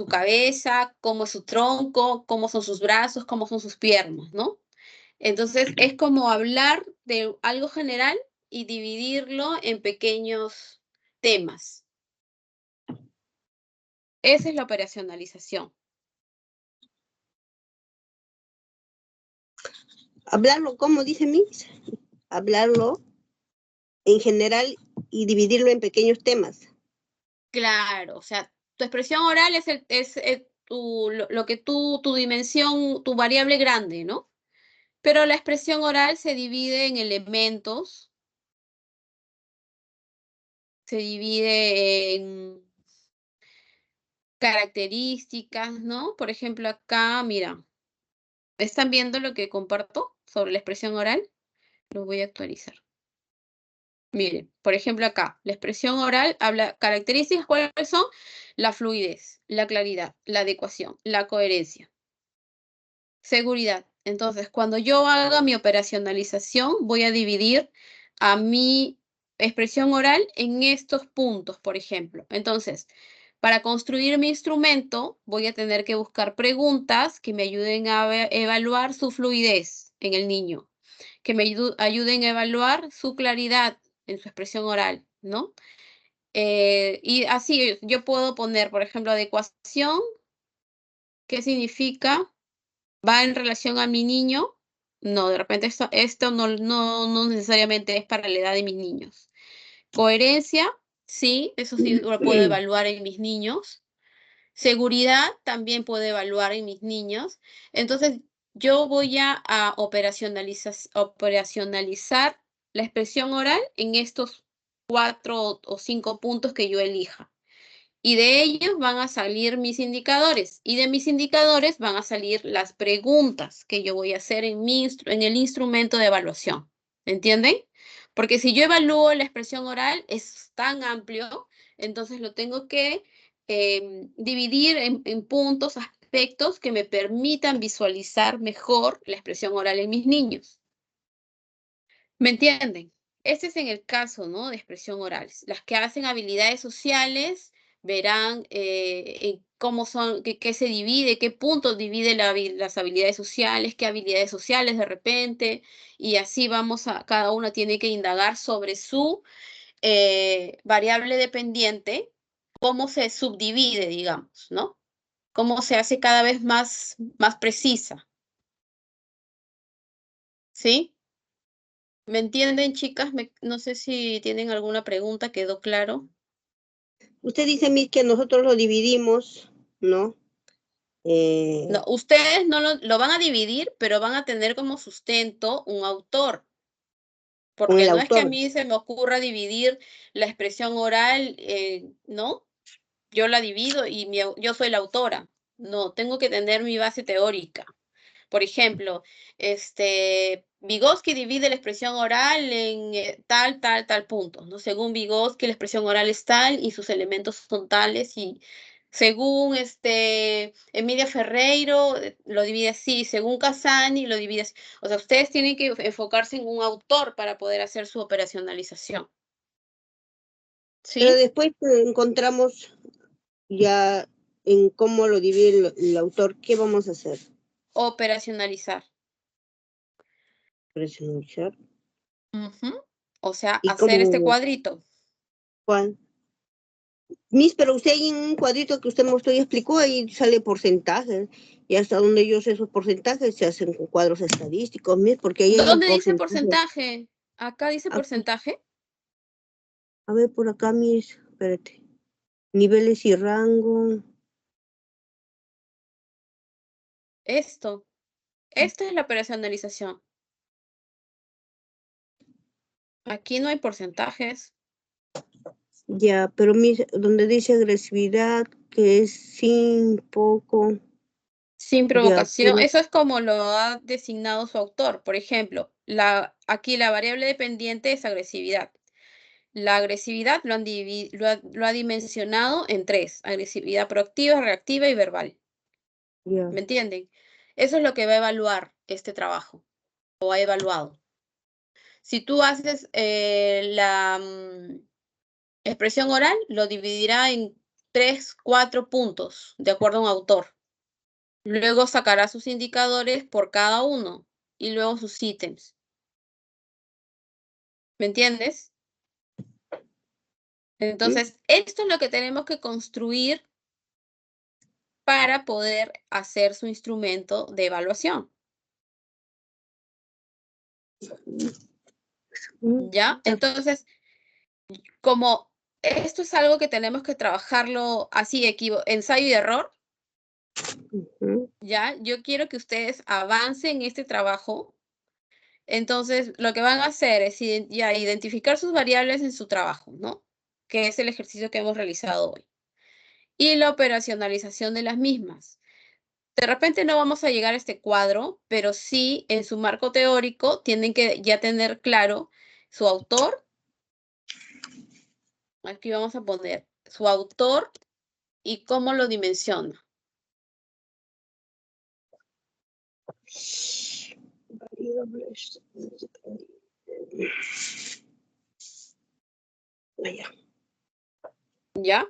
Speaker 1: cabeza, cómo es su tronco, cómo son sus brazos, cómo son sus piernas, ¿no? Entonces es como hablar de algo general y dividirlo en pequeños temas. Esa es la operacionalización.
Speaker 5: Hablarlo, ¿cómo dice Miss? Hablarlo en general y dividirlo en pequeños temas.
Speaker 1: Claro, o sea, tu expresión oral es lo que tu dimensión, tu variable grande, ¿no? Pero la expresión oral se divide en elementos, se divide en características, ¿no? Por ejemplo, acá, mira, ¿están viendo lo que comparto sobre la expresión oral? Lo voy a actualizar. Miren, por ejemplo acá, la expresión oral habla características, ¿cuáles son? La fluidez, la claridad, la adecuación, la coherencia. Seguridad. Entonces, cuando yo haga mi operacionalización, voy a dividir a mi expresión oral en estos puntos, por ejemplo. Entonces, Para construir mi instrumento, voy a tener que buscar preguntas que me ayuden a evaluar su fluidez en el niño, que me ayuden a evaluar su claridad en su expresión oral, ¿no? Y así yo puedo poner, por ejemplo, adecuación, ¿qué significa? ¿Va en relación a mi niño? No, de repente esto no necesariamente es para la edad de mis niños. Coherencia, sí, eso sí lo puedo evaluar en mis niños. Seguridad también puedo evaluar en mis niños. Entonces, yo voy a operacionalizar la expresión oral en estos 4 o 5 puntos que yo elija. Y de ellos van a salir mis indicadores. Y de mis indicadores van a salir las preguntas que yo voy a hacer en el instrumento de evaluación. ¿Entienden? Porque si yo evalúo la expresión oral, es tan amplio, entonces lo tengo que dividir en puntos, aspectos que me permitan visualizar mejor la expresión oral en mis niños. ¿Me entienden? Este es en el caso, ¿no?, de expresión oral. Las que hacen habilidades sociales verán cómo son, qué se divide, qué puntos divide las habilidades sociales, qué habilidades sociales de repente, y así cada una tiene que indagar sobre su variable dependiente, cómo se subdivide, digamos, ¿no? Cómo se hace cada vez más precisa. ¿Sí? ¿Me entienden, chicas? No sé si tienen alguna pregunta, ¿quedó claro?
Speaker 5: Usted dice, Miss, que nosotros lo dividimos, ¿no?
Speaker 1: No, ustedes no lo van a dividir, pero van a tener como sustento un autor.
Speaker 5: Con
Speaker 1: Porque
Speaker 5: el
Speaker 1: no es que a
Speaker 5: autor.
Speaker 1: mí se me ocurra dividir la expresión oral, ¿no? Yo la divido y yo soy la autora. No, tengo que tener mi base teórica. Por ejemplo, Vygotsky divide la expresión oral en tal punto, ¿no? Según Vygotsky, la expresión oral es tal y sus elementos son tales, y según Emilia Ferreiro lo divide así, según Casani lo divide así. O sea, ustedes tienen que enfocarse en un autor para poder hacer su operacionalización.
Speaker 5: Pero
Speaker 1: ¿Sí?
Speaker 5: después encontramos ya en cómo lo divide el autor. ¿Qué vamos a hacer?
Speaker 1: Operacionalizar.
Speaker 5: Personalizar.
Speaker 1: Ujú. O sea,
Speaker 5: ¿Y
Speaker 1: hacer este
Speaker 5: cómo?
Speaker 1: cuadrito.
Speaker 5: ¿Cuál? Miss, pero usted ahí en un cuadrito que usted mostró y explicó, ahí sale porcentajes. Y hasta donde yo sé esos porcentajes se hacen con cuadros estadísticos, Miss, porque ahí hay un
Speaker 1: ¿Dónde dice
Speaker 5: porcentaje.
Speaker 1: porcentaje? ¿Acá dice
Speaker 5: Aquí.
Speaker 1: porcentaje?
Speaker 5: A ver, por acá, Miss, espérate. Niveles y rango.
Speaker 1: Esta es la operacionalización. Aquí no hay porcentajes.
Speaker 5: Ya, pero Miss, donde dice agresividad, que es sin poco.
Speaker 1: Sin
Speaker 5: Ya,
Speaker 1: provocación. Eso es como lo ha designado su autor. Por ejemplo, aquí la variable dependiente es agresividad. La agresividad lo ha dimensionado en 3. Agresividad proactiva, reactiva y verbal.
Speaker 5: ya.
Speaker 1: ¿Me entienden? Eso es lo que va a evaluar este trabajo, o ha evaluado. Si tú haces la expresión oral, lo dividirá en 3, 4 puntos, de acuerdo a un autor. Luego sacará sus indicadores por cada uno y luego sus ítems. ¿Me entiendes? Entonces, esto es lo que tenemos que construir para poder hacer su instrumento de evaluación. ¿Ya? Entonces, como esto es algo que tenemos que trabajarlo así, ensayo y error, ¿ya? Yo quiero que ustedes avancen en este trabajo. Entonces, lo que van a hacer es ya identificar sus variables en su trabajo, ¿no? Que es el ejercicio que hemos realizado hoy. Y la operacionalización de las mismas. De repente no vamos a llegar a este cuadro, pero sí en su marco teórico tienen que ya tener claro su autor. Aquí vamos a poner su autor y cómo lo dimensiona. ¿Ya?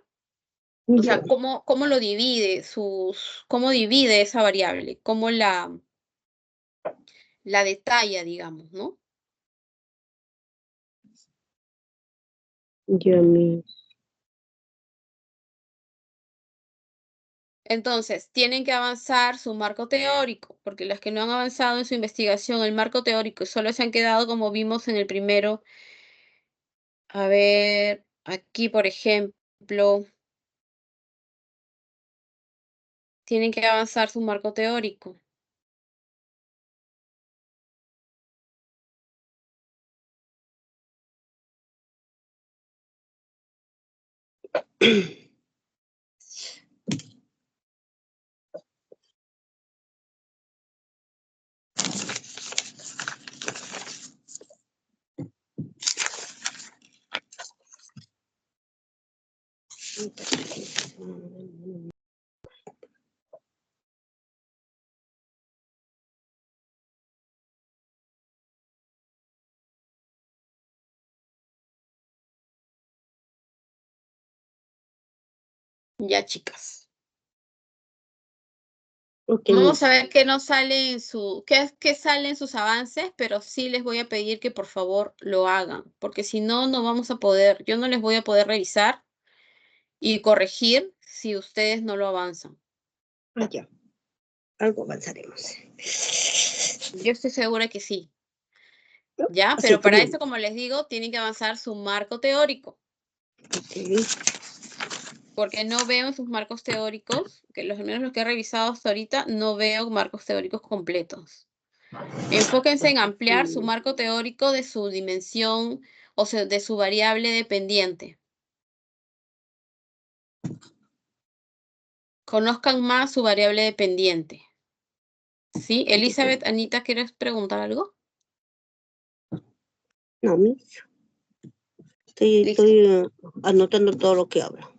Speaker 1: O sea,
Speaker 5: Ya.
Speaker 1: ¿cómo lo divide cómo divide esa variable? ¿Cómo la detalla, digamos, ¿no?
Speaker 5: Ya, Miss.
Speaker 1: Entonces, tienen que avanzar su marco teórico, porque las que no han avanzado en su investigación, el marco teórico, y solo se han quedado como vimos en el primero. A ver, aquí, por ejemplo, tienen que avanzar su marco teórico. Ya, chicas.
Speaker 5: Ok,
Speaker 1: Vamos a
Speaker 5: Miss.
Speaker 1: ver qué nos sale qué sale en sus avances, pero sí les voy a pedir que por favor lo hagan, porque si no, no vamos a poder, yo no les voy a poder revisar y corregir si ustedes no lo avanzan.
Speaker 5: Ah, ya. Algo avanzaremos.
Speaker 1: Yo estoy segura que sí.
Speaker 5: ¿No?
Speaker 1: ¿Ya?
Speaker 5: Así
Speaker 1: Pero para
Speaker 5: como.
Speaker 1: esto, como les digo, tienen que avanzar su marco teórico,
Speaker 5: Ok.
Speaker 1: porque no veo en sus marcos teóricos, que los menos los que he revisado hasta ahorita, no veo marcos teóricos completos. Enfóquense en ampliar su marco teórico de su dimensión, o sea, de su variable dependiente. Conozcan más su variable dependiente. ¿Sí? Elizabeth, Anita, ¿quieres preguntar algo?
Speaker 5: No, Miss. Estoy anotando todo lo que habla.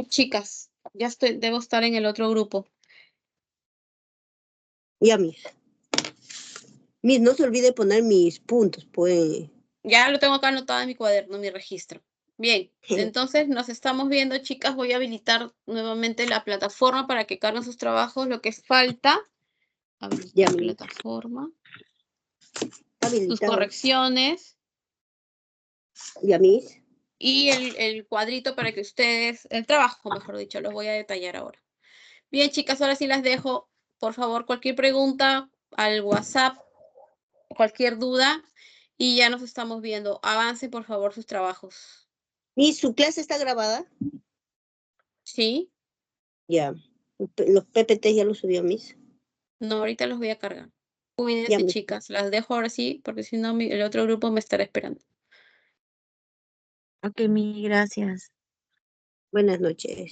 Speaker 1: Chicas, ya debo estar en el otro grupo.
Speaker 5: Ya, Miss. Miss, no se olvide poner mis puntos, pues.
Speaker 1: Ya lo tengo acá anotado en mi cuaderno, mi registro. Bien, entonces nos estamos viendo, chicas. Voy a habilitar nuevamente la plataforma para que carguen sus trabajos. Lo que falta, habilitar
Speaker 5: Ya, Miss.
Speaker 1: plataforma, sus
Speaker 5: Habilitado.
Speaker 1: correcciones
Speaker 5: Ya, Miss.
Speaker 1: y el cuadrito para que ustedes, el trabajo, mejor dicho, los voy a detallar ahora. Bien, chicas, ahora sí las dejo. Por favor, cualquier pregunta al WhatsApp, cualquier duda, y ya nos estamos viendo. Avance, por favor, sus trabajos.
Speaker 5: Miss, ¿su clase está grabada?
Speaker 1: ¿Sí?
Speaker 5: Ya. Los PPT ya los subió, Miss.
Speaker 1: No, ahorita los voy a cargar.
Speaker 5: Ya,
Speaker 1: Cuídense,
Speaker 5: Miss.
Speaker 1: chicas. Las dejo ahora sí, porque si no, el otro grupo me estará esperando.
Speaker 7: Ok, mil gracias.
Speaker 5: Buenas noches.